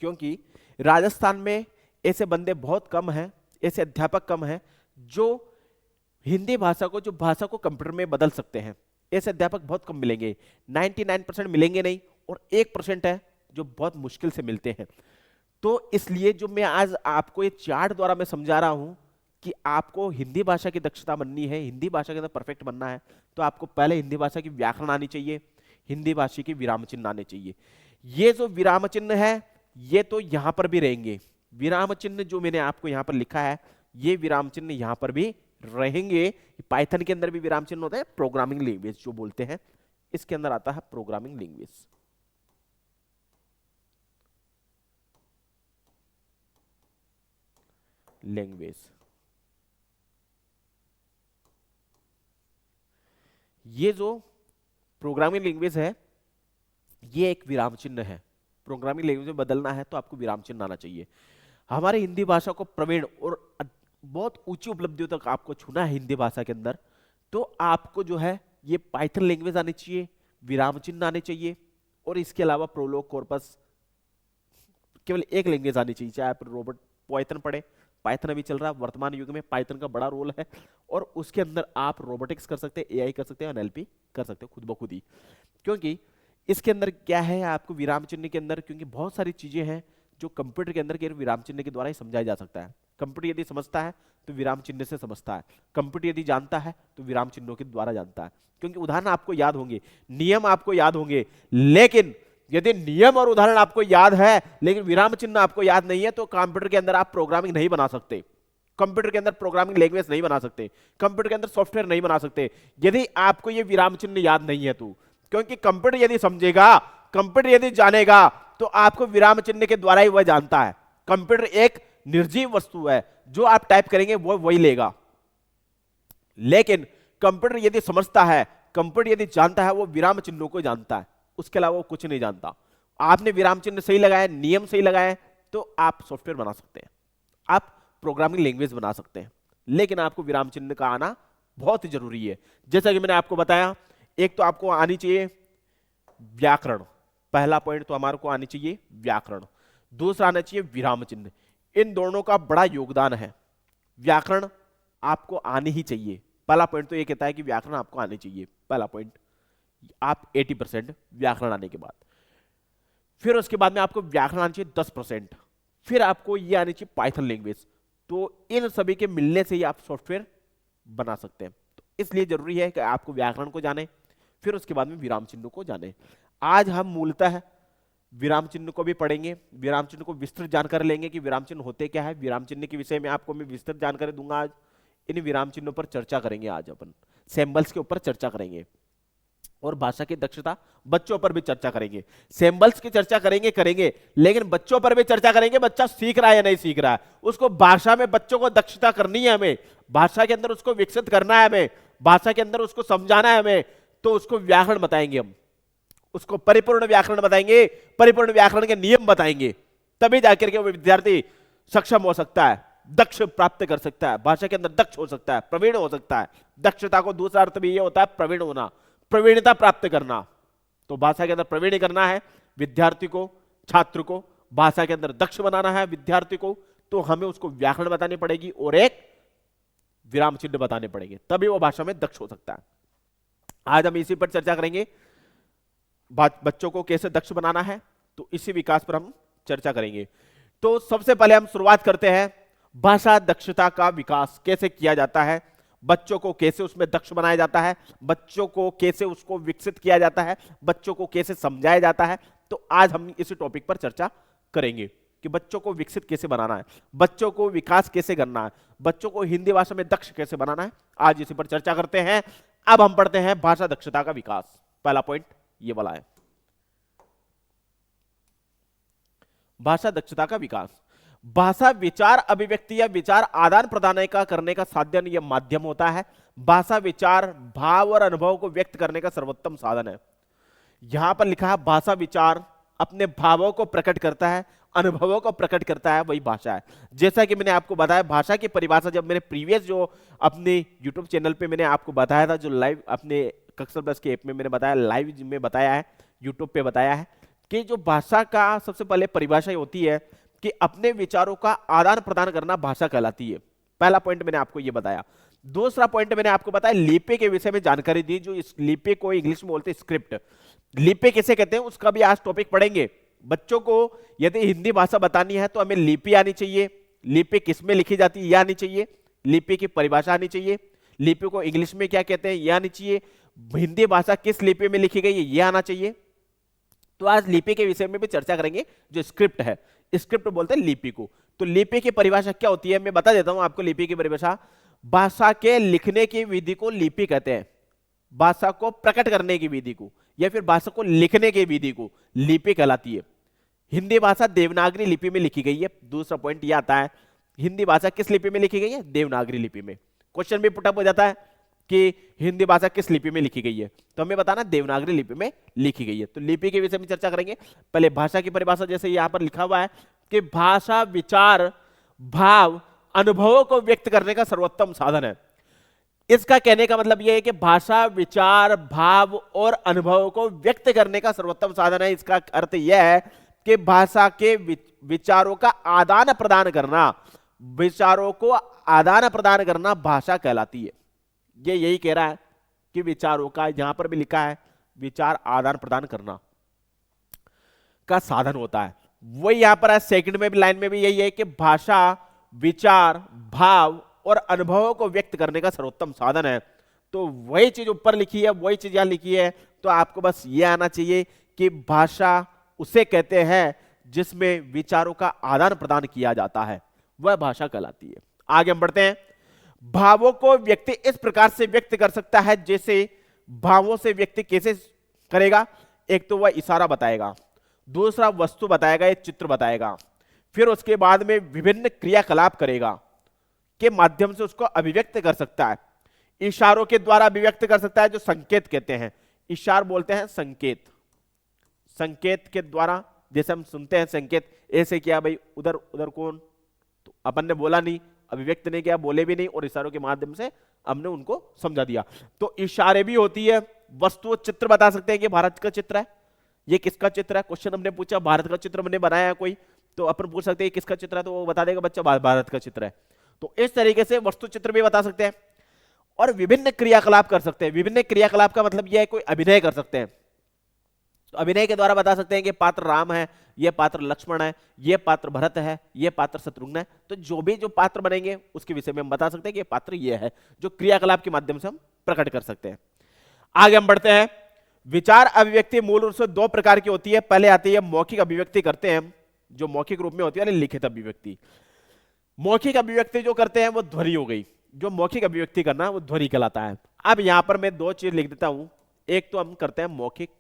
क्योंकि राजस्थान में ऐसे बंदे बहुत कम हैं, ऐसे अध्यापक कम हैं जो हिंदी भाषा को, जो भाषा को कंप्यूटर में बदल सकते हैं। ऐसे अध्यापक बहुत कम मिलेंगे, 99% मिलेंगे नहीं, और 1% है जो बहुत मुश्किल से मिलते हैं। तो इसलिए जो मैं आज आपको ये चार्ट द्वारा मैं समझा रहा हूं कि आपको हिंदी भाषा की दक्षता बननी है, हिंदी भाषा के अंदर परफेक्ट बनना है, तो आपको पहले हिंदी भाषा की व्याकरण आनी चाहिए, हिंदी भाषा की विराम चिन्ह आने चाहिए। ये जो विराम चिन्ह है ये तो यहां पर भी रहेंगे, विराम चिन्ह जो मैंने आपको यहां पर लिखा है, ये विराम चिन्ह यहां पर भी रहेंगे। पाइथन के अंदर भी विराम चिन्ह होता है, प्रोग्रामिंग लैंग्वेज जो बोलते हैं, इसके अंदर आता है प्रोग्रामिंग लैंग्वेज। ये जो प्रोग्रामिंग लैंग्वेज है ये एक विराम चिन्ह है। प्रोग्रामिंग लैंग्वेज में बदलना है तो आपको विराम चिन्ह आना चाहिए। हमारे हिंदी भाषा को प्रवीण और बहुत ऊंची उपलब्धियों तक आपको छूना है हिंदी भाषा के अंदर, तो आपको जो है ये पाइथन लैंग्वेज आनी चाहिए, विराम चिन्ह आने चाहिए, और इसके अलावा प्रोलोग, कॉर्पस, केवल एक लैंग्वेज आनी चाहिए। चाहे आप रोबोट पाइथन पढ़े, पाइथन अभी चल रहा है, वर्तमान युग में पाइथन का बड़ा रोल है, और उसके अंदर आप रोबोटिक्स कर सकते हैं, एआई कर सकते हैं, एनएलपी कर सकते हो खुद ब खुद ही। क्योंकि इसके अंदर क्या है, आपको विराम चिन्ह के अंदर, क्योंकि बहुत सारी चीजें हैं जो कंप्यूटर के अंदर के विराम चिन्ह के द्वारा ही समझाया जा सकता है। कंप्यूटर यदि समझता है तो विराम चिन्ह से समझता है, कंप्यूटर यदि जानता है तो विराम चिन्हों के द्वारा जानता है। क्योंकि उदाहरण आपको याद होंगे, नियम आपको याद होंगे, लेकिन यदि नियम और उदाहरण आपको याद है लेकिन विराम चिन्ह आपको याद नहीं है, तो कंप्यूटर के अंदर आप प्रोग्रामिंग नहीं बना सकते, कंप्यूटर के अंदर प्रोग्रामिंग लैंग्वेज नहीं बना सकते, कंप्यूटर के अंदर सॉफ्टवेयर नहीं बना सकते, यदि आपको ये विराम चिन्ह याद नहीं है तो। क्योंकि कंप्यूटर यदि समझेगा, कंप्यूटर यदि जानेगा, तो आपको विराम चिन्ह के द्वारा ही वह जानता है। कंप्यूटर एक निर्जीव वस्तु है, जो आप टाइप करेंगे वो वही लेगा। लेकिन कंप्यूटर यदि समझता है, कंप्यूटर यदि जानता है, वो विराम चिन्हों को जानता है। उसके अलावा वो कुछ नहीं जानता। आपने विराम चिन्ह सही लगाया, नियम सही लगाया, तो आप सॉफ्टवेयर बना सकते हैं, आप प्रोग्रामिंग लैंग्वेज बना सकते हैं। लेकिन आपको विराम चिन्ह का आना बहुत ही जरूरी है। जैसा कि मैंने आपको बताया, एक तो आपको आनी चाहिए व्याकरण, पहला पॉइंट तो हमारे को आनी चाहिए व्याकरण, दूसरा आना चाहिए विराम चिन्ह। इन दोनों का बड़ा योगदान है। व्याकरण आपको आनी ही चाहिए। पहला पॉइंट तो ये कहता है कि व्याकरण आपको आनी चाहिए, पहला पॉइंट, आप 80% व्याकरण आने के बाद। फिर उसके बाद में आपको व्याकरण आना चाहिए 10%, फिर आपको ये आनी चाहिए पाइथन लैंग्वेज। तो इन सभी के मिलने से ही आप सॉफ्टवेयर बना सकते हैं। तो इसलिए जरूरी है कि आपको व्याकरण को जाने, फिर उसके बाद में विराम चिन्ह को जाने। आज हम मूलतः विराम चिन्ह को भी पढ़ेंगे, विराम चिन्ह को विस्तृत जानकारी लेंगे कि विराम चिन्ह होते क्या है। विराम चिन्ह के विषय में आपको मैं विस्तृत जानकारी दूंगा आज। इन विराम चिन्हों पर चर्चा करेंगे आज अपन, सिंबल्स के ऊपर चर्चा करेंगे, और भाषा की दक्षता बच्चों पर भी चर्चा करेंगे। सिंबल्स की चर्चा करेंगे, लेकिन बच्चों पर भी चर्चा करेंगे। बच्चा सीख रहा है या नहीं सीख रहा है, उसको भाषा में बच्चों को दक्षता करनी है हमें, भाषा के अंदर उसको विकसित करना है हमें, भाषा के अंदर उसको समझाना है हमें। तो उसको व्याकरण बताएंगे हम, उसको परिपूर्ण व्याकरण बताएंगे, परिपूर्ण व्याकरण के नियम बताएंगे, तभी जाकर के वो विद्यार्थी सक्षम हो सकता है, दक्ष प्राप्त कर सकता है, भाषा के अंदर दक्ष हो सकता है, प्रवीण हो सकता है। दक्षता को दूसरा अर्थ भी ये होता है प्रवीण होना, प्रवीणता प्राप्त करना। तो भाषा के अंदर प्रवीण करना है विद्यार्थी को, छात्र को, भाषा के अंदर दक्ष बनाना है विद्यार्थी को, तो हमें उसको व्याकरण बतानी पड़ेगी और एक विराम चिन्ह बताने पड़ेंगे, तभी वो भाषा में दक्ष हो सकता है। आज हम इसी पर चर्चा करेंगे, बच्चों को कैसे दक्ष बनाना है, तो इसी विकास पर हम चर्चा करेंगे। तो सबसे पहले हम शुरुआत करते हैं, भाषा दक्षता का विकास कैसे किया जाता है, बच्चों को कैसे उसमें दक्ष बनाया जाता है, बच्चों को कैसे उसको विकसित किया जाता है, बच्चों को कैसे समझाया जाता है। तो आज हम इसी टॉपिक पर चर्चा करेंगे कि बच्चों को विकसित कैसे बनाना है, बच्चों को विकास कैसे करना है, बच्चों को हिंदी भाषा में दक्ष कैसे बनाना है। आज इसी पर चर्चा करते हैं। अब हम पढ़ते हैं भाषा दक्षता का विकास। पहला पॉइंट ये वाला है, भाषा दक्षता का विकास। भाषा विचार अभिव्यक्ति या विचार आदान प्रदान का करने का साधन या माध्यम होता है। भाषा विचार, भाव और अनुभव को व्यक्त करने का सर्वोत्तम साधन है। यहां पर लिखा है भाषा विचार अपने भावों को प्रकट करता है, अनुभवों को प्रकट करता है, वही भाषा है। जैसा कि मैंने आपको बताया, भाषा की परिभाषा जब मैंने प्रीवियस जो अपने यूट्यूब चैनल पे मैंने आपको बताया था, जो लाइव अपने कक्सर प्लस के ऐप में मैंने बताया, लाइव में बताया है, यूट्यूब पे बताया है कि जो भाषा का सबसे पहले परिभाषा होती है कि अपने विचारों का आदान प्रदान करना भाषा कहलाती है। पहला पॉइंट मैंने आपको यह बताया। दूसरा पॉइंट मैंने आपको बताया लिपि के विषय में जानकारी दी, जो इस लिपि को इंग्लिश में बोलते हैं स्क्रिप्ट। लिपि किसे कहते हैं उसका भी आज टॉपिक पढ़ेंगे। बच्चों को यदि हिंदी भाषा बतानी है तो हमें लिपि आनी चाहिए, लिपि किसमें लिखी जाती है यह आनी चाहिए, लिपि की परिभाषा आनी चाहिए, लिपि को इंग्लिश में क्या कहते हैं यह आनी चाहिए, हिंदी भाषा किस लिपि में लिखी गई है यह आना चाहिए। तो आज लिपि के विषय में भी चर्चा करेंगे। जो स्क्रिप्ट है, स्क्रिप्ट बोलते हैं लिपि को। तो लिपि की परिभाषा क्या होती है मैं बता देता हूं आपको। लिपि की परिभाषा, भाषा के लिखने की विधि को लिपि कहते हैं, भाषा को प्रकट करने की विधि को या फिर भाषा को लिखने की विधि को लिपि कहलाती है। हिंदी भाषा देवनागरी लिपि में लिखी गई है। दूसरा पॉइंट यह आता है हिंदी भाषा किस लिपि में लिखी गई है, देवनागरी लिपि में। क्वेश्चन भी पुटअप हो जाता है कि हिंदी भाषा किस लिपि में लिखी गई है, तो हमें बताना देवनागरी लिपि में लिखी गई है। तो लिपि के विषय में चर्चा करेंगे। पहले भाषा की परिभाषा, जैसे यहां पर लिखा हुआ है कि भाषा विचार, भाव, अनुभवों को व्यक्त करने का सर्वोत्तम साधन है। इसका कहने का मतलब यह है कि भाषा विचार, भाव और अनुभवों को व्यक्त करने का सर्वोत्तम साधन है। इसका अर्थ यह है कि भाषा के विचारों का आदान प्रदान करना, विचारों को आदान प्रदान करना भाषा कहलाती है। ये यही कह रहा है कि विचारों का, यहां पर भी लिखा है विचार आदान प्रदान करना का साधन होता है। वही यहां पर है सेकंड में भी, लाइन में भी यही है कि भाषा विचार, भाव और अनुभवों को व्यक्त करने का सर्वोत्तम साधन है। तो वही चीज ऊपर लिखी है, वही चीज यहां लिखी है। तो आपको बस ये आना चाहिए कि भाषा उसे कहते हैं जिसमें विचारों का आदान प्रदान किया जाता है, वह भाषा कहलाती है। आगे हम बढ़ते हैं। भावों को व्यक्ति इस प्रकार से व्यक्त कर सकता है जैसे भावों से व्यक्ति कैसे करेगा। एक तो वह इशारा बताएगा, दूसरा वस्तु बताएगा, एक चित्र बताएगा, फिर उसके बाद में विभिन्न क्रियाकलाप करेगा के माध्यम से उसको अभिव्यक्त कर सकता है। इशारों के द्वारा अभिव्यक्त कर सकता है, जो संकेत कहते हैं। इशार बोलते हैं संकेत, संकेत के द्वारा, जैसे हम सुनते हैं संकेत, ऐसे किया भाई, उधर उधर कौन, तो अपन ने बोला नहीं, अभिव्यक्त नहीं किया, बोले भी नहीं, और इशारों के माध्यम से हमने उनको समझा दिया। तो इशारे भी होती है। वस्तु चित्र बता सकते हैं कि भारत का चित्र है, ये किसका चित्र है, क्वेश्चन हमने पूछा भारत का चित्र हमने बनाया है कोई, तो अपन पूछ सकते हैं किसका चित्र है, तो वो बता देगा बच्चा भारत का चित्र है। तो इस तरीके से वस्तु चित्र भी बता सकते हैं। और विभिन्न क्रियाकलाप कर सकते हैं। विभिन्न क्रियाकलाप का मतलब यह है कोई अभिनय कर सकते हैं, तो अभिनय के द्वारा बता सकते हैं कि पात्र राम है, ये पात्र लक्ष्मण है, ये पात्र भरत है, ये पात्र शत्रुघ्न है। तो जो भी जो पात्र बनेंगे उसके विषय में हम बता सकते हैं कि ये पात्र ये है, जो क्रियाकलाप के माध्यम से हम प्रकट कर सकते हैं। आगे हम बढ़ते हैं। विचार अभिव्यक्ति मूल रूप से दो प्रकार की होती है। पहले आती है मौखिक अभिव्यक्ति करते हैं हम, जो मौखिक रूप में होती है, यानी लिखित अभिव्यक्ति। मौखिक अभिव्यक्ति जो करते हैं वो ध्वनि हो गई, जो मौखिक अभिव्यक्ति करना वो ध्वनि कहलाता है। अब यहां पर मैं दो चीज लिख देता हूं। एक तो हम करते हैं मौखिक,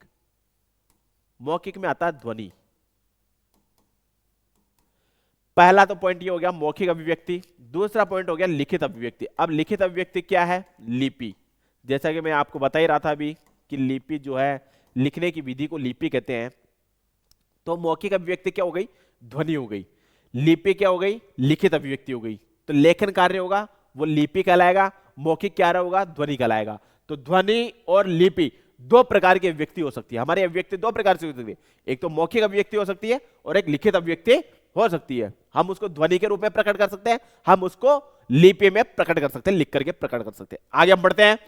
मौखिक में आता है ध्वनि। पहला तो पॉइंट ये हो गया मौखिक अभिव्यक्ति। दूसरा पॉइंट हो गया लिखित अभिव्यक्ति। अब लिखित अभिव्यक्ति क्या है, लिपि। जैसा कि मैं आपको बता ही रहा था अभी कि लिपि जो है, लिखने की विधि को लिपि कहते हैं। तो मौखिक अभिव्यक्ति क्या हो गई, ध्वनि हो गई। लिपि क्या हो गई, लिखित अभिव्यक्ति हो गई। तो लेखन कार्य होगा वो लिपि कहलाएगा, मौखिक कार्य होगा ध्वनि कहलाएगा। तो ध्वनि और लिपि दो प्रकार की अभिव्यक्ति हो सकती है। हमारी अभिव्यक्ति दो प्रकार से हो सकती है, एक तो मौखिक अभिव्यक्ति हो सकती है और एक लिखित अभिव्यक्ति हो सकती है। हम उसको ध्वनि के रूप में प्रकट कर सकते हैं, हम उसको लिपि में प्रकट कर सकते हैं, लिख करके प्रकट कर सकते हैं। आगे हम बढ़ते हैं।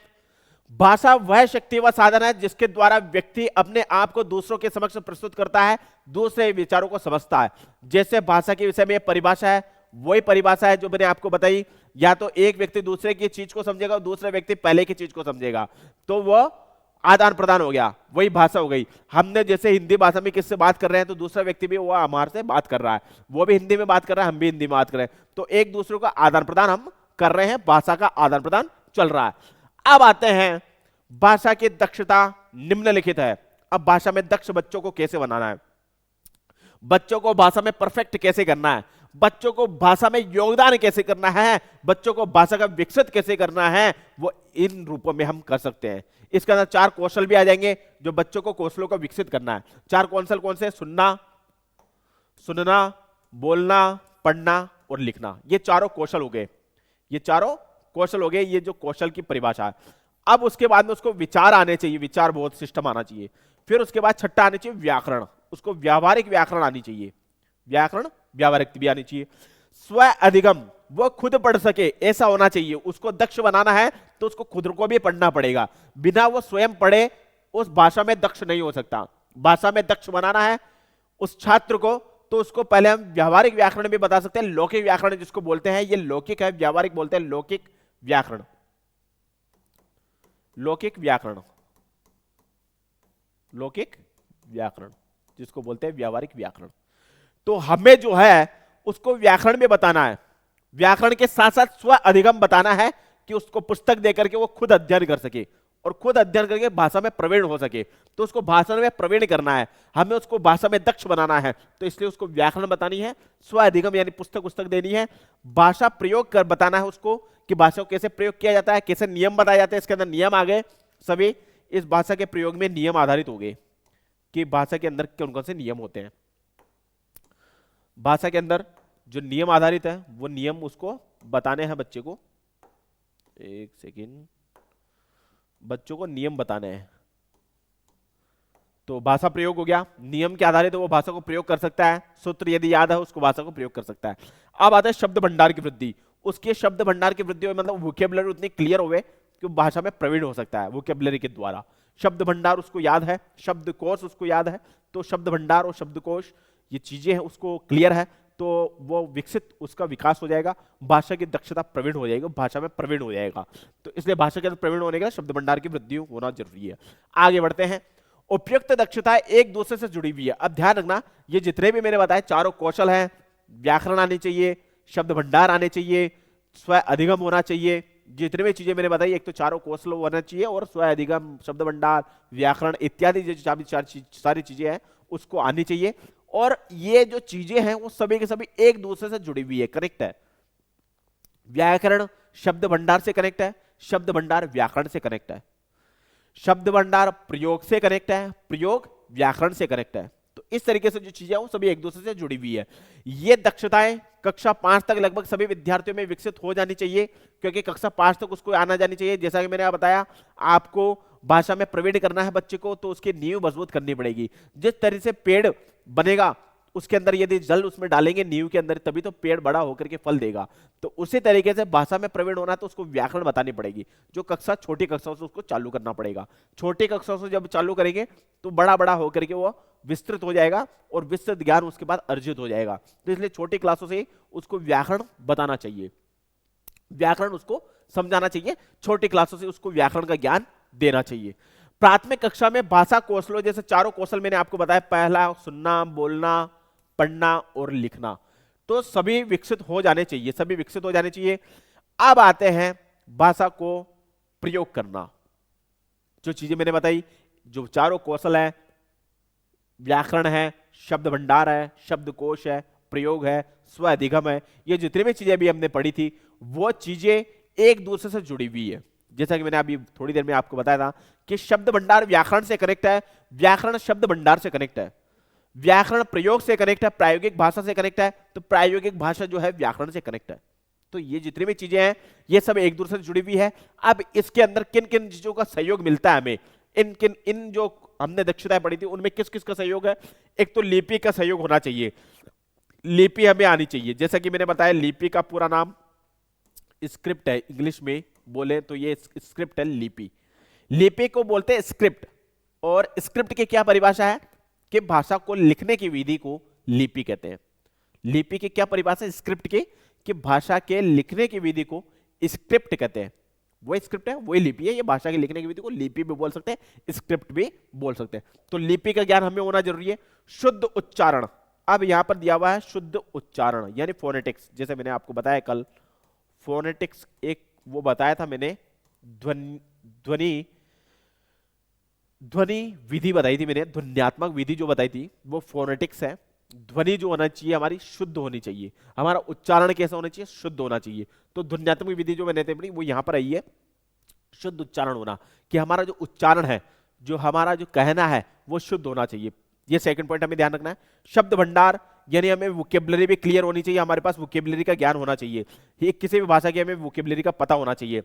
भाषा वह शक्ति व साधन है जिसके द्वारा व्यक्ति अपने आप को दूसरों के समक्ष प्रस्तुत करता है, दूसरे विचारों को समझता है। जैसे भाषा के विषय में परिभाषा है, वही परिभाषा है जो मैंने आपको बताई। या तो एक व्यक्ति दूसरे की चीज को समझेगा और दूसरा व्यक्ति पहले की चीज को समझेगा, तो वह आदान प्रदान हो गया, वही भाषा हो गई। हमने जैसे हिंदी भाषा में किससे बात कर रहे हैं, तो दूसरा व्यक्ति भी वो हमारे से बात कर रहा है, वो भी हिंदी में बात कर रहा है, हम भी हिंदी में बात कर रहे हैं। तो एक दूसरे का आदान प्रदान हम कर रहे हैं, भाषा का आदान प्रदान चल रहा है। अब आते हैं भाषा की दक्षता निम्नलिखित है। अब भाषा में दक्ष बच्चों को कैसे बनाना है, बच्चों को भाषा में परफेक्ट कैसे करना है, बच्चों को भाषा में योगदान कैसे करना है, बच्चों को भाषा का विकसित कैसे करना है, वो इन रूपों में हम कर सकते हैं। इसके अंदर चार कौशल भी आ जाएंगे जो बच्चों को कौशलों को विकसित करना है। चार कौशल कौन से, सुनना, बोलना, पढ़ना और लिखना। ये चारों कौशल हो गए, ये चारों कौशल हो गए, ये जो कौशल की परिभाषा है। अब उसके बाद में उसको विचार आने चाहिए, विचार बहुत सिस्टम आना चाहिए। फिर उसके बाद छठा आने चाहिए व्याकरण, उसको व्यावहारिक व्याकरण आनी चाहिए, व्याकरण व्यावहारिक भी आनी चाहिए। स्व अधिगम, वो खुद पढ़ सके ऐसा होना चाहिए। उसको दक्ष बनाना है तो उसको खुद को भी पढ़ना पड़ेगा, बिना वो स्वयं पढ़े उस भाषा में दक्ष नहीं हो सकता। भाषा में दक्ष बनाना है उस छात्र को, तो उसको पहले हम व्यावहारिक व्याकरण भी बता सकते हैं। लौकिक व्याकरण जिसको बोलते हैं, ये लौकिक है, व्यावहारिक बोलते हैं लौकिक व्याकरण। लौकिक व्याकरण, लौकिक व्याकरण जिसको बोलते हैं व्यावहारिक व्याकरण। तो हमें जो है उसको व्याकरण में बताना है, व्याकरण के साथ साथ स्व अधिगम बताना है कि उसको पुस्तक देकर के वो खुद अध्ययन कर सके और खुद अध्ययन करके भाषा में प्रवीण हो सके। तो उसको भाषा में प्रवीण करना है, हमें उसको भाषा में दक्ष बनाना है, तो इसलिए उसको व्याकरण बतानी है, स्व अधिगम यानी पुस्तक देनी है, भाषा प्रयोग कर बताना है उसको कि भाषा को कैसे प्रयोग किया जाता है, कैसे नियम बताए जाते हैं। इसके अंदर नियम आ गए सभी, इस भाषा के प्रयोग में नियम आधारित हो गए कि भाषा के अंदर कौन कौन से नियम होते हैं। भाषा के अंदर जो नियम आधारित है वो नियम उसको बताने हैं बच्चे को। एक सेकंड, बच्चों को नियम बताने हैं। तो भाषा प्रयोग हो गया, नियम के आधारित वो भाषा को प्रयोग कर सकता है, सूत्र यदि याद है उसको भाषा को प्रयोग कर सकता है। अब आता है शब्द भंडार की वृद्धि। उसके शब्द भंडार की वृद्धि मतलब वोकैबुलरी उतनी क्लियर हुए कि भाषा में प्रवीण हो सकता है वोकैबुलरी के द्वारा। शब्द भंडार उसको याद है, शब्दकोश उसको याद है, तो शब्द भंडार और शब्दकोश ये चीजें हैं उसको क्लियर है, तो वो विकसित उसका विकास हो जाएगा, भाषा की दक्षता प्रवीण हो जाएगी, भाषा में प्रवीण हो जाएगा। तो इसलिए भाषा के अंदर प्रवीण होने के लिए शब्द भंडार की वृद्धि होना जरूरी है। आगे बढ़ते हैं। उपयुक्त दक्षता एक दूसरे से जुड़ी हुई है। अब ध्यान रखना, ये जितने भी मैंने बताए चारों कौशल हैं, व्याकरण आने चाहिए, शब्द भंडार आने चाहिए, स्व अधिगम होना चाहिए, जितने भी चीजें मैंने बताई एक तो चारों कौशल होना चाहिए और स्व अधिगम, शब्द भंडार, व्याकरण इत्यादि जो सारी चीजें हैं उसको आनी चाहिए। और ये जो चीजें हैं वो सभी के सभी एक दूसरे से जुड़ी हुई है, कनेक्ट है। व्याकरण शब्द भंडार से कनेक्ट है, शब्द भंडार व्याकरण से कनेक्ट है, शब्द भंडार प्रयोग से कनेक्ट है, प्रयोग व्याकरण से कनेक्ट है। तो इस तरीके से जो चीजें हैं वो सभी एक दूसरे से जुड़ी हुई है। ये दक्षताएं कक्षा 5 तक लगभग सभी विद्यार्थियों में विकसित हो जानी चाहिए, क्योंकि कक्षा 5 तक उसको आना जानी चाहिए। जैसा कि मैंने आपको बताया, आपको भाषा में प्रवीण करना है बच्चे को, तो उसकी नींव मजबूत करनी पड़ेगी। जिस तरह से पेड़ बनेगा, उसके अंदर यदि जल उसमें डालेंगे नींव के अंदर, तभी तो पेड़ बड़ा होकर के फल देगा। तो उसी तरीके से भाषा में प्रवीण होना है तो उसको व्याकरण बतानी पड़ेगी, जो कक्षा छोटी कक्षाओं से उसको चालू करना पड़ेगा। छोटी कक्षाओं से जब चालू करेंगे तो बड़ा बड़ा होकर के वो विस्तृत हो जाएगा और विस्तृत ज्ञान उसके बाद अर्जित हो जाएगा। तो इसलिए छोटी क्लासों से उसको व्याकरण बताना चाहिए, व्याकरण उसको समझाना चाहिए, छोटी क्लासों से उसको व्याकरण का ज्ञान देना चाहिए। प्राथमिक कक्षा में भाषा कौशलों जैसे चारों कौशल मैंने आपको बताया, पहला सुनना, बोलना, पढ़ना और लिखना, तो सभी विकसित हो जाने चाहिए, सभी विकसित हो जाने चाहिए। अब आते हैं भाषा को प्रयोग करना। जो चीजें मैंने बताई, जो चारों कौशल है, व्याकरण है, शब्द भंडार है, शब्दकोश है, प्रयोग है, स्व अधिगम है, ये जितनी भी चीजें अभी हमने पढ़ी थी वो चीजें एक दूसरे से जुड़ी हुई है। जैसा कि मैंने अभी थोड़ी देर में आपको बताया था कि शब्द भंडार व्याकरण से कनेक्ट है, व्याकरण शब्द भंडार से कनेक्ट है, व्याकरण प्रयोग से कनेक्ट है, प्रायोगिक भाषा से कनेक्ट है, तो प्रायोगिक भाषा जो है व्याकरण से कनेक्ट है। तो ये जितनी भी चीजें हैं ये सब एक दूसरे से जुड़ी हुई है। अब इसके अंदर किन किन चीजों का सहयोग मिलता है हमें, इन जो हमने दक्षताएं पढ़ी थी उनमें किस किस का सहयोग है। एक तो लिपि का सहयोग होना चाहिए, लिपि हमें आनी चाहिए। जैसा कि मैंने बताया, लिपि का पूरा नाम स्क्रिप्ट है, इंग्लिश में बोले तो ये स्क्रिप्ट है लिपि। लिपि को बोलते हैं स्क्रिप्ट, और स्क्रिप्ट की क्या परिभाषा है कि भाषा को लिखने की विधि को लिपि कहते हैं। लिपि की क्या परिभाषा है स्क्रिप्ट की, कि भाषा के लिखने की विधि को स्क्रिप्ट कहते हैं। वो स्क्रिप्ट है, वही लिपि है। ये भाषा के लिखने की विधि को लिपि भी बोल सकते हैं, स्क्रिप्ट भी बोल सकते हैं। तो लिपि का ज्ञान हमें होना जरूरी है। शुद्ध उच्चारण, अब यहां पर दिया हुआ है शुद्ध उच्चारण यानी फोनेटिक्स। जैसे मैंने आपको बताया कल, फोनेटिक्स एक वो बताया था मैंने, ध्वनि विधि बताई थी मैंने, ध्वन्यात्मक विधि जो बताई थी वो फोनेटिक्स है। ध्वनि जो होना चाहिए हमारी शुद्ध होनी चाहिए, हमारा उच्चारण कैसा होना चाहिए, शुद्ध होना चाहिए। तो ध्वन्यात्मक विधि जो मैंने पढ़ी वो यहां पर आई है, शुद्ध उच्चारण होना, कि हमारा जो उच्चारण है, जो हमारा जो कहना है वो शुद्ध होना चाहिए। ये सेकंड पॉइंट हमें ध्यान रखना है। शब्द भंडार यानी हमें वोकेबलरी भी क्लियर होनी चाहिए, हमारे पास वोकेबलरी का ज्ञान होना चाहिए। ये किसी भी भाषा की हमें वोकेबलरी का पता होना चाहिए,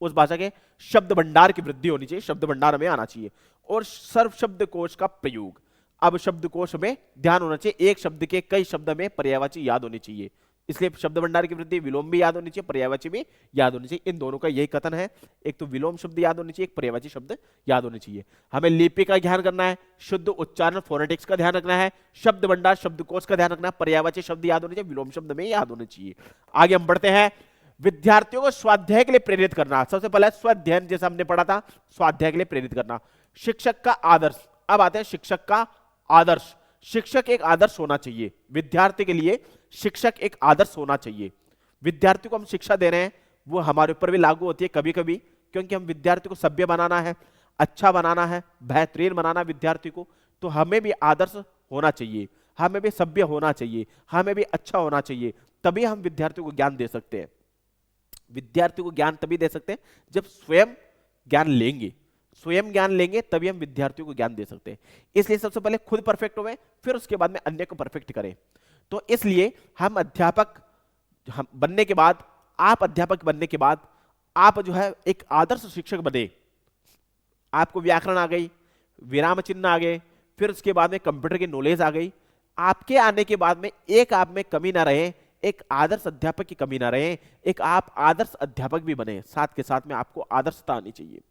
उस भाषा के शब्द भंडार की वृद्धि होनी चाहिए, शब्द भंडार हमें आना चाहिए। और सर्व शब्दकोश का प्रयोग, अब शब्दकोश में ध्यान होना चाहिए, एक शब्द के कई शब्द में पर्यायवाची याद होनी चाहिए, इसलिए शब्द भंडार की वृद्धि, विलोम भी याद होनी चाहिए, पर्यायवाची भी याद होनी चाहिए। इन दोनों का यही कथन है, एक तो विलोम शब्द याद होनी चाहिए, एक पर्यायवाची शब्द याद होनी चाहिए। हमें लिपि का ध्यान करना है, शुद्ध उच्चारण फोनेटिक्स का ध्यान रखना है, शब्द भंडार शब्दकोश का ध्यान रखना है, पर्यायवाची शब्द याद होने चाहिए, विलोम शब्द में याद होने चाहिए। आगे हम बढ़ते हैं, विद्यार्थियों को स्वाध्याय के लिए प्रेरित करना। सबसे पहले स्वाध्याय, जैसा हमने पढ़ा था, स्वाध्याय के लिए प्रेरित करना। शिक्षक का आदर्श, अब आते हैं शिक्षक का आदर्श। शिक्षक एक आदर्श होना चाहिए, विद्यार्थी के लिए शिक्षक एक आदर्श होना चाहिए। विद्यार्थी को हम शिक्षा दे रहे हैं, वो हमारे ऊपर भी लागू होती है कभी कभी, क्योंकि हम विद्यार्थी को सभ्य बनाना है, अच्छा बनाना है, बेहतरीन बनाना विद्यार्थी को, तो हमें भी आदर्श होना चाहिए, हमें भी सभ्य होना चाहिए, हमें भी अच्छा होना चाहिए, तभी हम विद्यार्थी को ज्ञान दे सकते हैं। विद्यार्थी को ज्ञान तभी दे सकते हैं जब स्वयं ज्ञान लेंगे, स्वयं ज्ञान लेंगे तभी हम विद्यार्थियों को ज्ञान दे सकते हैं। इसलिए सबसे पहले खुद परफेक्ट होवे, फिर उसके बाद में अन्य को परफेक्ट करें। तो इसलिए हम अध्यापक बनने के बाद, आप अध्यापक बनने के बाद आप जो है एक आदर्श शिक्षक बने। आपको व्याकरण आ गई, विराम चिन्ह आ गए, फिर उसके बाद में कंप्यूटर की नॉलेज आ गई। आपके आने के बाद में एक आप में कमी ना रहे, एक आदर्श अध्यापक की कमी ना रहे, एक आप आदर्श अध्यापक भी बने। साथ के साथ में आपको आदर्शता आनी चाहिए,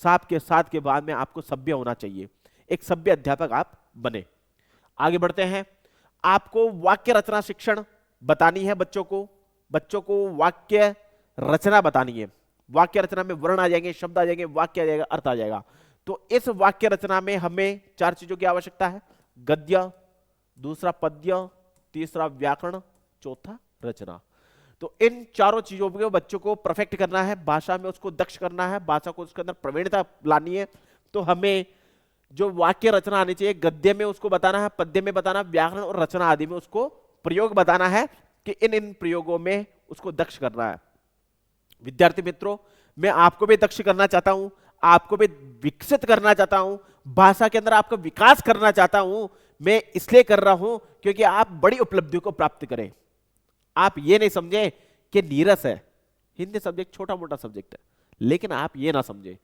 साथ के बाद में आपको सभ्य होना चाहिए, एक सभ्य अध्यापक आप बने। आगे बढ़ते हैं, आपको वाक्य रचना शिक्षण बतानी है बच्चों को वाक्य रचना बतानी है। वाक्य रचना में वर्ण आ जाएंगे, शब्द आ जाएंगे, वाक्य आ जाएगा, अर्थ आ जाएगा। तो इस वाक्य रचना में हमें 4 चीजों की आवश्यकता है, गद्य, दूसरा पद्य, तीसरा व्याकरण, चौथा रचना। तो इन चारों चीजों को बच्चों को परफेक्ट करना है, भाषा में उसको दक्ष करना है, भाषा को उसके अंदर प्रवीणता लानी है। तो हमें जो वाक्य रचना आनी चाहिए, गद्य में उसको बताना है, पद्य में बताना, व्याकरण और रचना आदि में उसको प्रयोग बताना है कि इन प्रयोगों में उसको दक्ष करना है। विद्यार्थी मित्रों, मैं आपको भी दक्ष करना चाहता हूं, आपको भी विकसित करना चाहता हूं, भाषा के अंदर आपका विकास करना चाहता हूं। मैं इसलिए कर रहा हूं क्योंकि आप बड़ी उपलब्धियों को प्राप्त करें। आप ये नहीं समझे कि नीरस है, हिंदी सब्जेक्ट छोटा मोटा सब्जेक्ट है, लेकिन आप ये ना समझे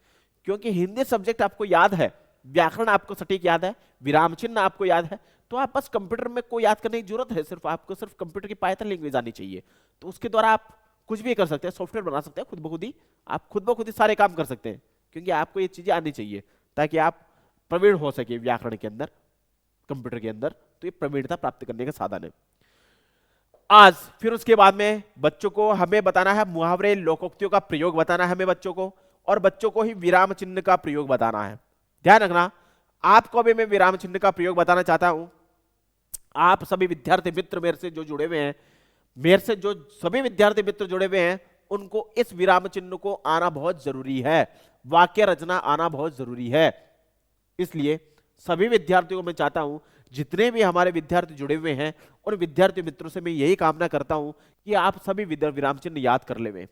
क्योंकि हिंदी सब्जेक्ट आपको याद है, व्याकरण आपको सटीक याद है, विराम चिन्ह आपको याद है, तो आप बस कंप्यूटर में कोई याद करने की जरूरत है, सिर्फ आपको सिर्फ कंप्यूटर की पाइथन लैंग्वेज आनी चाहिए। तो उसके द्वारा आप कुछ भी कर सकते हैं, सॉफ्टवेयर बना सकते हैं खुद ब खुद ही, आप खुद ब खुद ही सारे काम कर सकते हैं, क्योंकि आपको ये चीजें आनी चाहिए ताकि आप प्रवीण हो सके व्याकरण के अंदर, कंप्यूटर के अंदर। तो ये प्रवीणता प्राप्त करने का साधन है आज। फिर उसके बाद में बच्चों को हमें बताना है मुहावरे लोकोक्तियों का प्रयोग बताना है हमें बच्चों को, और बच्चों को ही विराम चिन्ह का प्रयोग बताना है। ध्यान रखना, आपको भी मैं विराम चिन्ह का प्रयोग बताना चाहता हूं। आप सभी विद्यार्थी मित्र मेरे से जो जुड़े हुए हैं, मेरे से जो सभी विद्यार्थी मित्र जुड़े हुए हैं, उनको इस विराम चिन्ह को आना बहुत जरूरी है, वाक्य रचना आना बहुत जरूरी है। इसलिए सभी विद्यार्थियों को मैं चाहता हूं, जितने भी हमारे विद्यार्थी जुड़े हुए हैं उन विद्यार्थी मित्रों से मैं यही कामना करता हूं कि आप सभी विराम चिन्ह याद कर लें,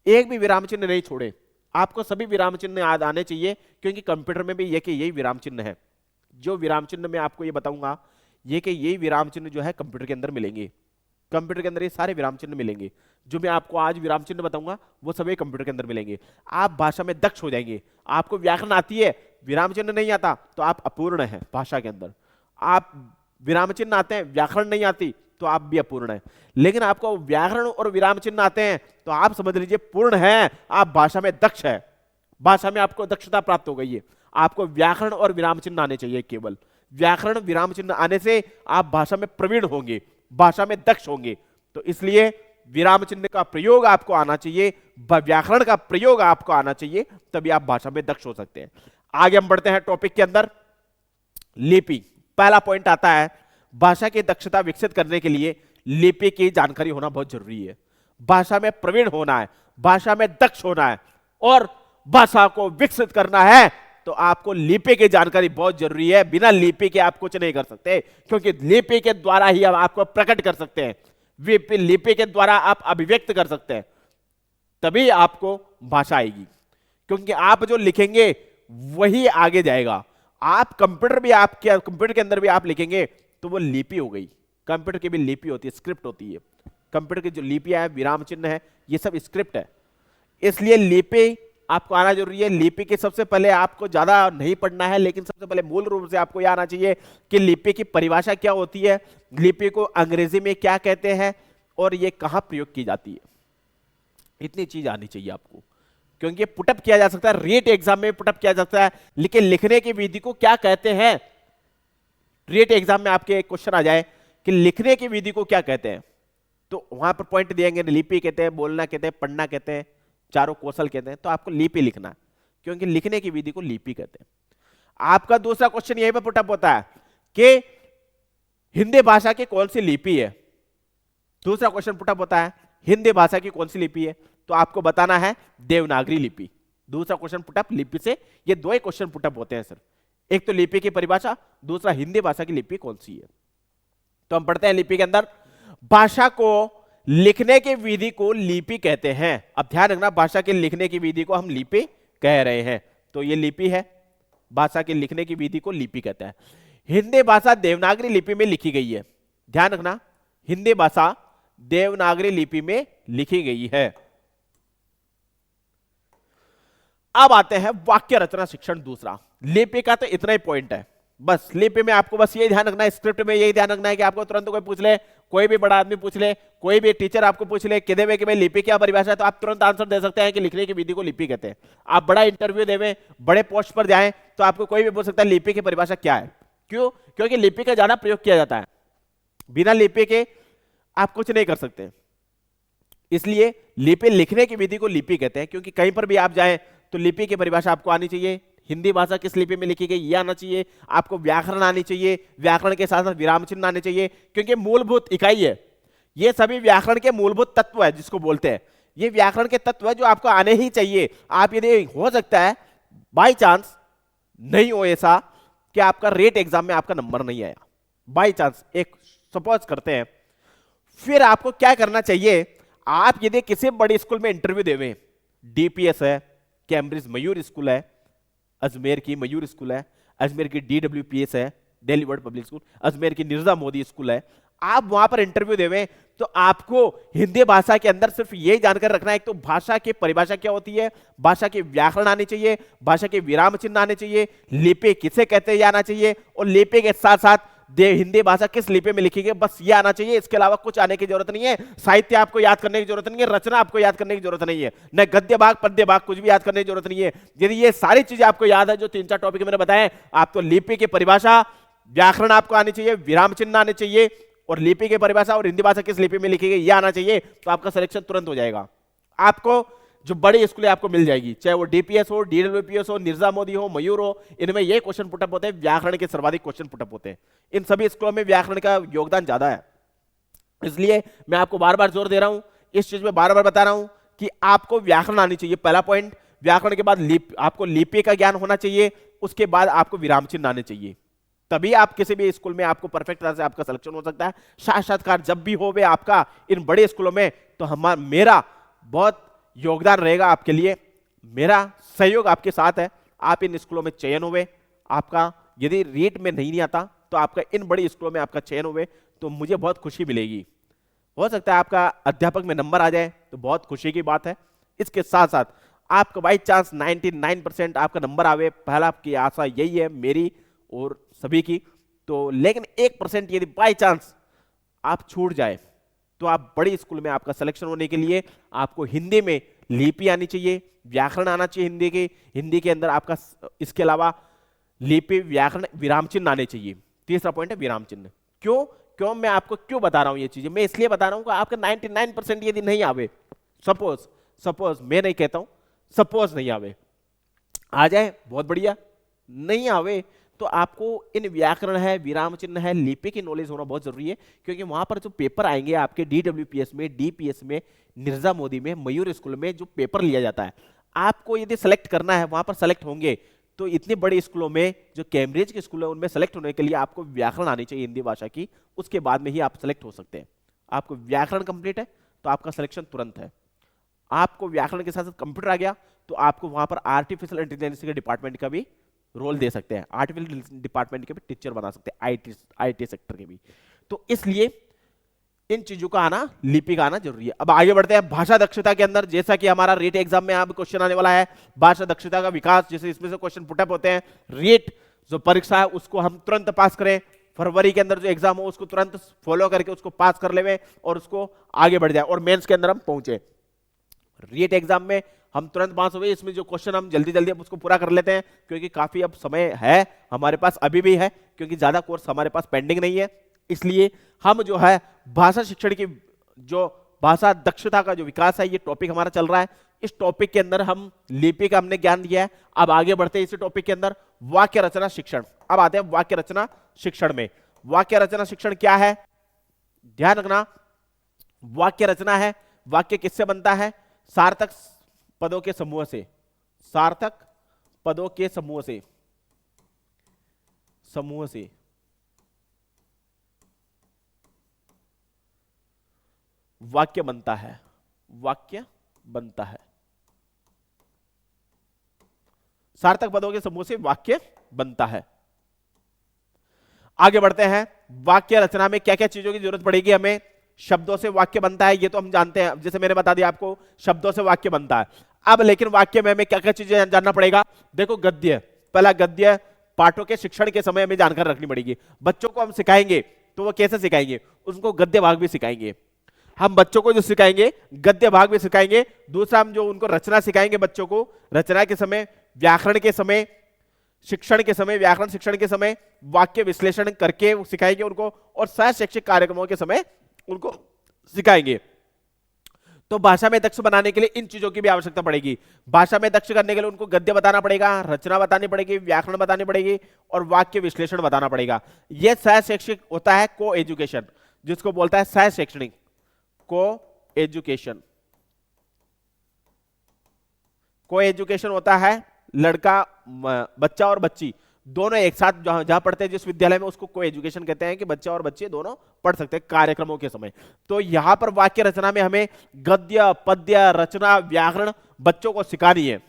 एक भी विराम चिन्ह नहीं छोड़े। आपको सभी विराम चिन्ह याद आने चाहिए, क्योंकि कंप्यूटर में भी ये कि यही विराम चिन्ह है। जो विराम चिन्ह मैं आपको ये बताऊंगा, ये कि यही विराम चिन्ह जो है कंप्यूटर के अंदर मिलेंगे, कंप्यूटर के अंदर ये सारे विराम चिन्ह मिलेंगे। जो मैं आपको आज विराम चिन्ह बताऊंगा वो सभी कंप्यूटर के अंदर मिलेंगे। आप भाषा में दक्ष हो जाएंगे। आपको व्याकरण आती है, विराम चिन्ह नहीं आता तो आप अपूर्ण है भाषा के अंदर। आप विराम चिन्ह आते हैं, व्याकरण नहीं आती तो आप भी अपूर्ण है। लेकिन आपको व्याकरण और विराम चिन्ह आते हैं तो आप समझ लीजिए पूर्ण है, आप भाषा में दक्ष है, भाषा में आपको दक्षता प्राप्त हो गई है। आपको व्याकरण और विराम चिन्ह आने चाहिए, केवल व्याकरण विराम चिन्ह आने से आप भाषा में प्रवीण होंगे, भाषा में दक्ष होंगे। तो इसलिए विराम चिन्ह का प्रयोग आपको आना चाहिए, व्याकरण का प्रयोग आपको आना चाहिए, तभी आप भाषा में दक्ष हो सकते हैं। आगे हम बढ़ते हैं टॉपिक के अंदर। लिपि, पहला पॉइंट आता है, भाषा की दक्षता विकसित करने के लिए लिपि की जानकारी होना बहुत जरूरी है। भाषा में प्रवीण होना है, भाषा में दक्ष होना है और भाषा को विकसित करना है तो आपको लिपि की जानकारी बहुत जरूरी है। बिना लिपि के आप कुछ नहीं कर सकते, क्योंकि लिपि के द्वारा ही हम आपको प्रकट कर सकते हैं, लिपि के द्वारा आप अभिव्यक्त कर सकते हैं, तभी आपको भाषा आएगी। क्योंकि आप जो लिखेंगे वही आगे जाएगा। आप कंप्यूटर के अंदर भी आप लिखेंगे तो वो लिपि हो गई। कंप्यूटर की भी लिपि होती है, स्क्रिप्ट होती है। कंप्यूटर की जो लिपियां है, विराम चिन्ह है, ये सब स्क्रिप्ट है। इसलिए लिपि आपको आना जरूरी है। लिपि के सबसे पहले आपको ज्यादा नहीं पढ़ना है, लेकिन सबसे पहले मूल रूप से आपको यह आना चाहिए कि लिपि की परिभाषा क्या होती है, लिपि को अंग्रेजी में क्या कहते हैं और ये कहां प्रयोग की जाती है। इतनी चीज आनी चाहिए आपको, क्योंकि पुटअप किया जा सकता है, रीट एग्जाम में पुटअप किया जा सकता है, लेकिन लिखने की विधि को क्या कहते हैं। रीट एग्जाम में आपके एक क्वेश्चन आ जाए कि लिखने की विधि को क्या कहते हैं, तो वहां पर पॉइंट दिएंगे, लिपि कहते हैं, बोलना कहते हैं, पढ़ना कहते हैं, चारों कौशल कहते हैं, तो आपको लिपि लिखना है, क्योंकि लिखने की विधि को लिपि कहते हैं। आपका दूसरा क्वेश्चन यहीं पर पुटअप होता है कि हिंदी भाषा की कौन सी लिपि है। दूसरा क्वेश्चन पुटअप होता है हिंदी भाषा की कौन सी लिपि है, तो आपको बताना है देवनागरी लिपि। दूसरा क्वेश्चन पुटअप लिपि से, ये दो ही क्वेश्चन पुटअप होते हैं सिर्फ, एक तो लिपि की परिभाषा, दूसरा हिंदी भाषा की लिपि कौन सी है। तो हम पढ़ते हैं लिपि के अंदर, भाषा को लिखने की विधि को लिपि कहते हैं। अब ध्यान रखना, भाषा के लिखने की विधि को हम लिपि कह रहे हैं, तो ये लिपि है, भाषा के लिखने की विधि को लिपि कहते हैं। हिंदी भाषा देवनागरी लिपि में लिखी गई है। ध्यान रखना, हिंदी भाषा देवनागरी लिपि में लिखी गई है। अब आते हैं वाक्य रचना शिक्षण दूसरा। लिपि का तो इतना ही पॉइंट है, बस लिपि में आपको बस ये ध्यान रखना है, स्क्रिप्ट में यही ध्यान रखना है कि आपको तुरंत कोई पूछ ले, कोई भी बड़ा आदमी पूछ ले, कोई भी टीचर आपको पूछ ले कि भाई लिपि क्या परिभाषा है, तो आप तुरंत आंसर दे सकते हैं कि लिखने की विधि को लिपि कहते हैं। आप बड़ा इंटरव्यू देवें, बड़े पोस्ट पर जाएं, तो आपको कोई भी पूछ सकता है लिपि की परिभाषा क्या है। क्यों? क्योंकि लिपि का ज्यादा प्रयोग किया जाता है, बिना लिपि के आप कुछ नहीं कर सकते। इसलिए लिपि, लिखने की विधि को लिपि कहते हैं, क्योंकि कहीं पर भी आप जाएं तो लिपि की परिभाषा आपको आनी चाहिए। हिंदी भाषा किस लिपि में लिखी गई ये आना चाहिए, आपको व्याकरण आनी चाहिए, व्याकरण के साथ साथ विराम चिन्ह आने चाहिए, क्योंकि मूलभूत इकाई है। ये सभी व्याकरण के मूलभूत तत्व है जिसको बोलते हैं, ये व्याकरण के तत्व है जो आपको आने ही चाहिए। आप यदि हो सकता है बाई चांस नहीं हो ऐसा कि आपका रेट एग्जाम में आपका नंबर नहीं आया, बाई चांस एक सपोज करते हैं, फिर आपको क्या करना चाहिए, आप यदि किसी बड़े स्कूल में इंटरव्यू देवें, डीपीएस है, कैम्ब्रिज मयूर स्कूल है, अजमेर की मयूर स्कूल है, अजमेर की DWPS है, Delhi world public school, Ajmer की निर्जा मोदी स्कूल है, आप वहां पर इंटरव्यू देवें तो आपको हिंदी भाषा के अंदर सिर्फ यही जानकर रखना है, एक तो भाषा की परिभाषा क्या होती है, भाषा के व्याकरण आने चाहिए, भाषा के विराम चिन्ह आने चाहिए, लिपि किसे कहते हैं आना चाहिए, और लिपि के साथ साथ हिंदी भाषा किस लिपि में लिखी गई, बस ये आना चाहिए। इसके अलावा कुछ आने की जरूरत नहीं है। साहित्य आपको याद करने की जरूरत नहीं है, रचना आपको याद करने की जरूरत नहीं है, न गद्य भाग पद्य भाग कुछ भी याद करने की जरूरत नहीं है। यदि ये सारी चीजें आपको याद है जो 3-4 टॉपिक मैंने बताए, आप तो लिपि की परिभाषा, व्याकरण आपको आनी चाहिए, विराम चिन्ह आने चाहिए, और लिपि की परिभाषा और हिंदी भाषा किस लिपि में लिखी गई ये आना चाहिए, तो आपका सिलेक्शन तुरंत हो जाएगा। आपको जो बड़ी स्कूलें आपको मिल जाएगी, चाहे वो DPS हो, DWPS हो, निर्जा मोदी हो, मयूर हो, इनमें ये क्वेश्चन पुटअप होते हैं, व्याकरण के सर्वाधिक क्वेश्चन पुटअप होते हैं। इन सभी स्कूलों में व्याकरण का योगदान ज्यादा है, इसलिए मैं आपको बार बार जोर दे रहा हूं, इस चीज में बार बार बता रहा हूं कि आपको व्याकरण आनी चाहिए, पहला पॉइंट। व्याकरण के बाद आपको लिपि का ज्ञान होना चाहिए, उसके बाद आपको विराम चिन्ह आने चाहिए, तभी आप किसी भी स्कूल में आपको परफेक्ट तरह से आपका सिलेक्शन हो सकता है। साक्षात्कार जब भी हो वे आपका इन बड़े स्कूलों में, तो मेरा बहुत योगदान रहेगा आपके लिए, मेरा सहयोग आपके साथ है। आप इन स्कूलों में चयन हुए, आपका यदि रेट में नहीं आता तो आपका इन बड़ी स्कूलों में आपका चयन हुए तो मुझे बहुत खुशी मिलेगी। हो सकता है आपका अध्यापक में नंबर आ जाए तो बहुत खुशी की बात है। इसके साथ साथ आपका बाई चांस 99% आपका नंबर आवे, पहला आपकी आशा यही है मेरी और सभी की, तो लेकिन 1% यदि बाई चांस आप छूट जाए तो आप बड़ी स्कूल में आपका सिलेक्शन होने के लिए आपको हिंदी में लिपि आनी चाहिए, व्याकरण आना चाहिए हिंदी के अंदर आपका, इसके अलावा लिपि, व्याकरण, विराम चिन्ह आने चाहिए। तीसरा पॉइंट है विराम चिन्ह। क्यों मैं आपको क्यों बता रहा हूं ये चीजें, मैं इसलिए बता रहा हूं कि आपका 99% यदि नहीं आवे, सपोज मैं नहीं कहता हूं, सपोज नहीं आवे, आ जाए बहुत बढ़िया, नहीं आवे तो आपको इन व्याकरण है, विराम चिन्ह है, लिपि की नॉलेज होना बहुत जरूरी है, क्योंकि वहां पर जो पेपर आएंगे आपके DWPS में, DPS में, निर्जा मोदी में, मयूर स्कूल में जो पेपर लिया जाता है, आपको यदि सेलेक्ट करना है, वहां पर सेलेक्ट होंगे तो इतने बड़े स्कूलों में जो कैम्ब्रिज के स्कूल है उनमें सेलेक्ट होने के लिए आपको व्याकरण आनी चाहिए हिंदी भाषा की, उसके बाद में ही आप सेलेक्ट हो सकते हैं। आपको व्याकरण कंप्लीट है तो आपका सिलेक्शन तुरंत है। आपको व्याकरण के साथ साथ कंप्यूटर आ गया तो आपको वहां पर आर्टिफिशियल इंटेलिजेंस के डिपार्टमेंट का भी रोल दे सकते हैं, आर्टिफिशियल डिपार्टमेंट के भी टीचर बना सकते हैं, IT सेक्टर के भी। तो इसलिए इन चीजों का आना, लिपि का आना जरूरी है। अब आगे बढ़ते हैं भाषा दक्षता के अंदर, जैसा कि हमारा रेट एग्जाम में अब क्वेश्चन आने वाला है, भाषा दक्षता का विकास, जैसे इसमें से क्वेश्चन पुटअप होते हैं। रेट जो परीक्षा है उसको हम तुरंत पास करें, फरवरी के अंदर जो एग्जाम हो उसको तुरंत फॉलो करके उसको पास कर ले और उसको आगे बढ़ जाए और मेंस के अंदर हम पहुंचे। रेट एग्जाम में हम तुरंत पास हुए, इसमें जो क्वेश्चन हम जल्दी जल्दी अब उसको पूरा कर लेते हैं, क्योंकि काफी अब समय है हमारे पास, अभी भी है, क्योंकि ज्यादा कोर्स हमारे पास पेंडिंग नहीं है। इसलिए हम जो है भाषा शिक्षण की जो भाषा दक्षता का जो विकास है, ये टॉपिक हमारा चल रहा है। इस टॉपिक के अंदर हम लिपि का हमने ज्ञान दिया है। अब आगे बढ़ते हैं इसी टॉपिक के अंदर, वाक्य रचना शिक्षण। अब आते हैं वाक्य रचना शिक्षण में। वाक्य रचना शिक्षण क्या है, ध्यान रखना, वाक्य रचना है, वाक्य किससे बनता है, सार्थक पदों के समूह से, सार्थक पदों के समूह से वाक्य बनता है, वाक्य बनता है, सार्थक पदों के समूह से वाक्य बनता है। आगे बढ़ते हैं, वाक्य रचना में क्या क्या चीजों की जरूरत पड़ेगी हमें। शब्दों से वाक्य बनता है, ये तो हम जानते हैं, जैसे मैंने बता दिया आपको, शब्दों से वाक्य बनता है। अब लेकिन वाक्य में हमें क्या क्या चीजें जानना पड़ेगा। देखो, गद्य, पहला गद्य पाठों के शिक्षण के समय हमें जानकारी रखनी पड़ेगी। बच्चों को हम सिखाएंगे तो वो कैसे सिखाएंगे, उनको गद्य भाग भी सिखाएंगे। हम बच्चों को जो सिखाएंगे गद्य भाग भी सिखाएंगे। दूसरा, हम जो उनको रचना सिखाएंगे बच्चों को, रचना के समय, व्याकरण के समय, शिक्षण के समय, व्याकरण शिक्षण के समय वाक्य विश्लेषण करके सिखाएंगे उनको, और सह शैक्षिक कार्यक्रमों के समय उनको सिखाएंगे। तो भाषा में दक्ष बनाने के लिए इन चीजों की भी आवश्यकता पड़ेगी। भाषा में दक्ष करने के लिए उनको गद्य बताना पड़ेगा, रचना बतानी पड़ेगी, व्याकरण बतानी पड़ेगी और वाक्य विश्लेषण बताना पड़ेगा। यह सह शैक्षिक होता है को एजुकेशन, जिसको बोलता है सह शैक्षणिक, को एजुकेशन। को एजुकेशन होता है लड़का, बच्चा और बच्ची दोनों एक साथ जहां पढ़ते हैं जिस विद्यालय में, उसको को एजुकेशन कहते हैं कि बच्चा और बच्चे दोनों पढ़ सकते हैं कार्यक्रमों के समय। तो यहां पर वाक्य रचना में हमें गद्य, पद्य, रचना, व्याकरण बच्चों को सिखानी है।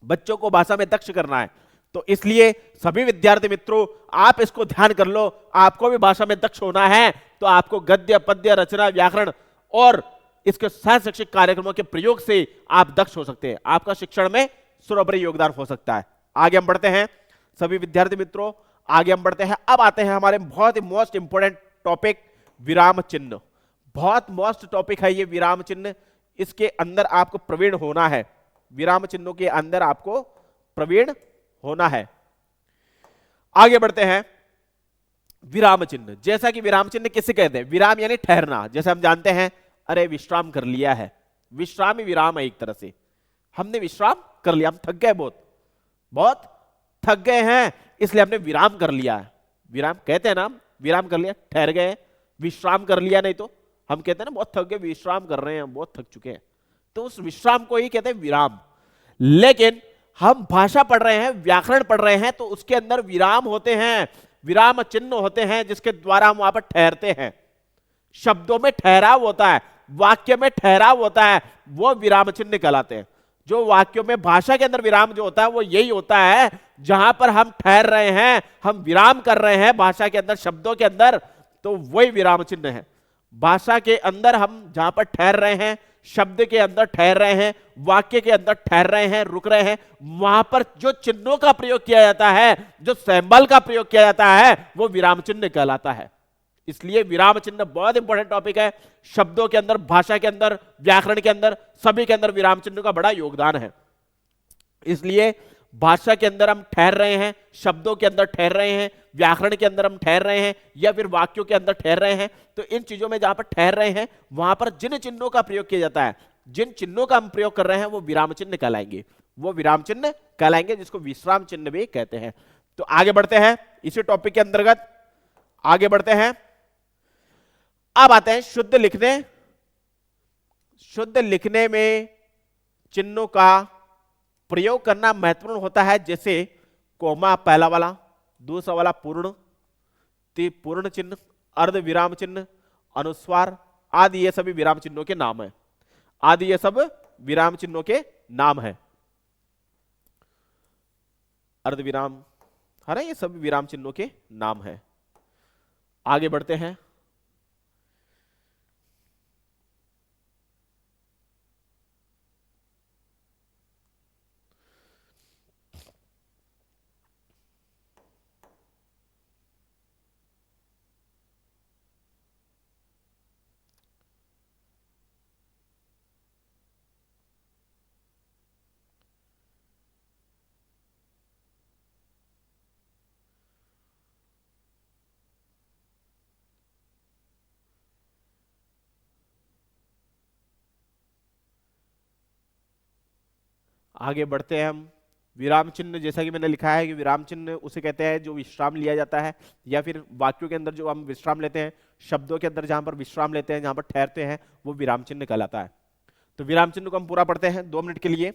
बच्चों को भाषा में दक्ष करना है। तो इसलिए सभी विद्यार्थी मित्रों, आप इसको ध्यान कर लो, आपको भी भाषा में दक्ष होना है तो आपको गद्य, पद्य, रचना, व्याकरण और इसके सह शैक्षिक कार्यक्रमों के प्रयोग से आप दक्ष हो सकते हैं। आपका शिक्षण में सर्वोपरि योगदान हो सकता है। आगे हम बढ़ते हैं सभी विद्यार्थी मित्रों, आगे हम बढ़ते हैं। अब आते हैं हमारे बहुत ही मोस्ट इंपोर्टेंट टॉपिक, विराम चिन्ह। बहुत मोस्ट टॉपिक है ये विराम चिन्ह, इसके अंदर आपको प्रवीण होना है। विराम चिन्हों के अंदर आपको प्रवीण होना है। आगे बढ़ते हैं। विराम चिन्ह, जैसा कि विराम चिन्ह किसे कहते हैं? विराम यानी ठहरना। जैसे हम जानते हैं, अरे विश्राम कर लिया है, विश्राम ही विराम है एक तरह से। हमने विश्राम कर लिया, हम थक गए, बहुत थक गए हैं, इसलिए हमने विराम कर लिया है। विराम कहते हैं ना, विराम कर लिया, ठहर गए, विश्राम कर लिया। नहीं तो हम कहते हैं ना बहुत थक गए, विश्राम कर रहे हैं, बहुत थक चुके हैं, तो उस विश्राम को ही कहते हैं विराम। लेकिन हम भाषा पढ़ रहे हैं, व्याकरण पढ़ रहे हैं, तो उसके अंदर विराम होते हैं, विराम चिन्ह होते हैं, जिसके द्वारा हम वहां पर ठहरते हैं। शब्दों में ठहराव होता है, वाक्य में ठहराव होता है, वो विराम चिन्ह कहलाते हैं। जो वाक्यों में भाषा के अंदर विराम जो होता है वो यही होता है जहां पर हम ठहर रहे हैं, हम विराम कर रहे हैं भाषा के अंदर, शब्दों के अंदर, तो वही विराम चिन्ह है। भाषा के अंदर हम जहां पर ठहर रहे हैं, शब्द के अंदर ठहर रहे हैं, वाक्य के अंदर ठहर रहे हैं, रुक रहे हैं, वहां पर जो चिन्हों का प्रयोग किया जाता है, जो सिंबल का प्रयोग किया जाता है, वो विराम चिन्ह कहलाता है। इसलिए विराम चिन्ह बहुत इंपॉर्टेंट टॉपिक है। शब्दों के अंदर, भाषा के अंदर, व्याकरण के अंदर, सभी के अंदर विराम चिन्ह का बड़ा योगदान है। इसलिए भाषा के अंदर हम ठहर रहे हैं, शब्दों के अंदर ठहर रहे हैं, व्याकरण के अंदर हम ठहर रहे हैं, या फिर वाक्यों के अंदर ठहर रहे हैं, तो इन चीजों में जहां पर ठहर रहे हैं वहां पर जिन चिन्हों का प्रयोग किया जाता है, जिन चिन्हों का हम प्रयोग कर रहे हैं, वो विराम चिन्ह कहलाएंगे, वो विराम चिन्ह कहलाएंगे, जिसको विश्राम चिन्ह भी कहते हैं। तो आगे बढ़ते हैं इसी टॉपिक के अंतर्गत, आगे बढ़ते हैं। अब आते हैं शुद्ध लिखने। शुद्ध लिखने में चिन्हों का प्रयोग करना महत्वपूर्ण होता है, जैसे कोमा पहला वाला, दूसरा वाला पूर्ण, पूर्ण चिन्ह, अर्ध विराम चिन्ह, अनुस्वार आदि, ये सभी विराम चिन्हों के नाम है। आदि ये सब विराम चिन्हों के नाम है। अर्ध विराम, है ये सब विराम चिन्हों के नाम है। आगे बढ़ते हैं। आगे बढ़ते हैं हम। विराम चिन्ह, जैसा कि मैंने लिखा है कि विराम चिन्ह उसे कहते हैं जो विश्राम लिया जाता है, या फिर वाक्यों के अंदर जो हम विश्राम लेते हैं, शब्दों के अंदर जहां पर विश्राम लेते हैं, जहां पर ठहरते हैं, वो विराम चिन्ह कहलाता है। तो विराम चिन्ह को हम पूरा पढ़ते हैं 2 मिनट के लिए।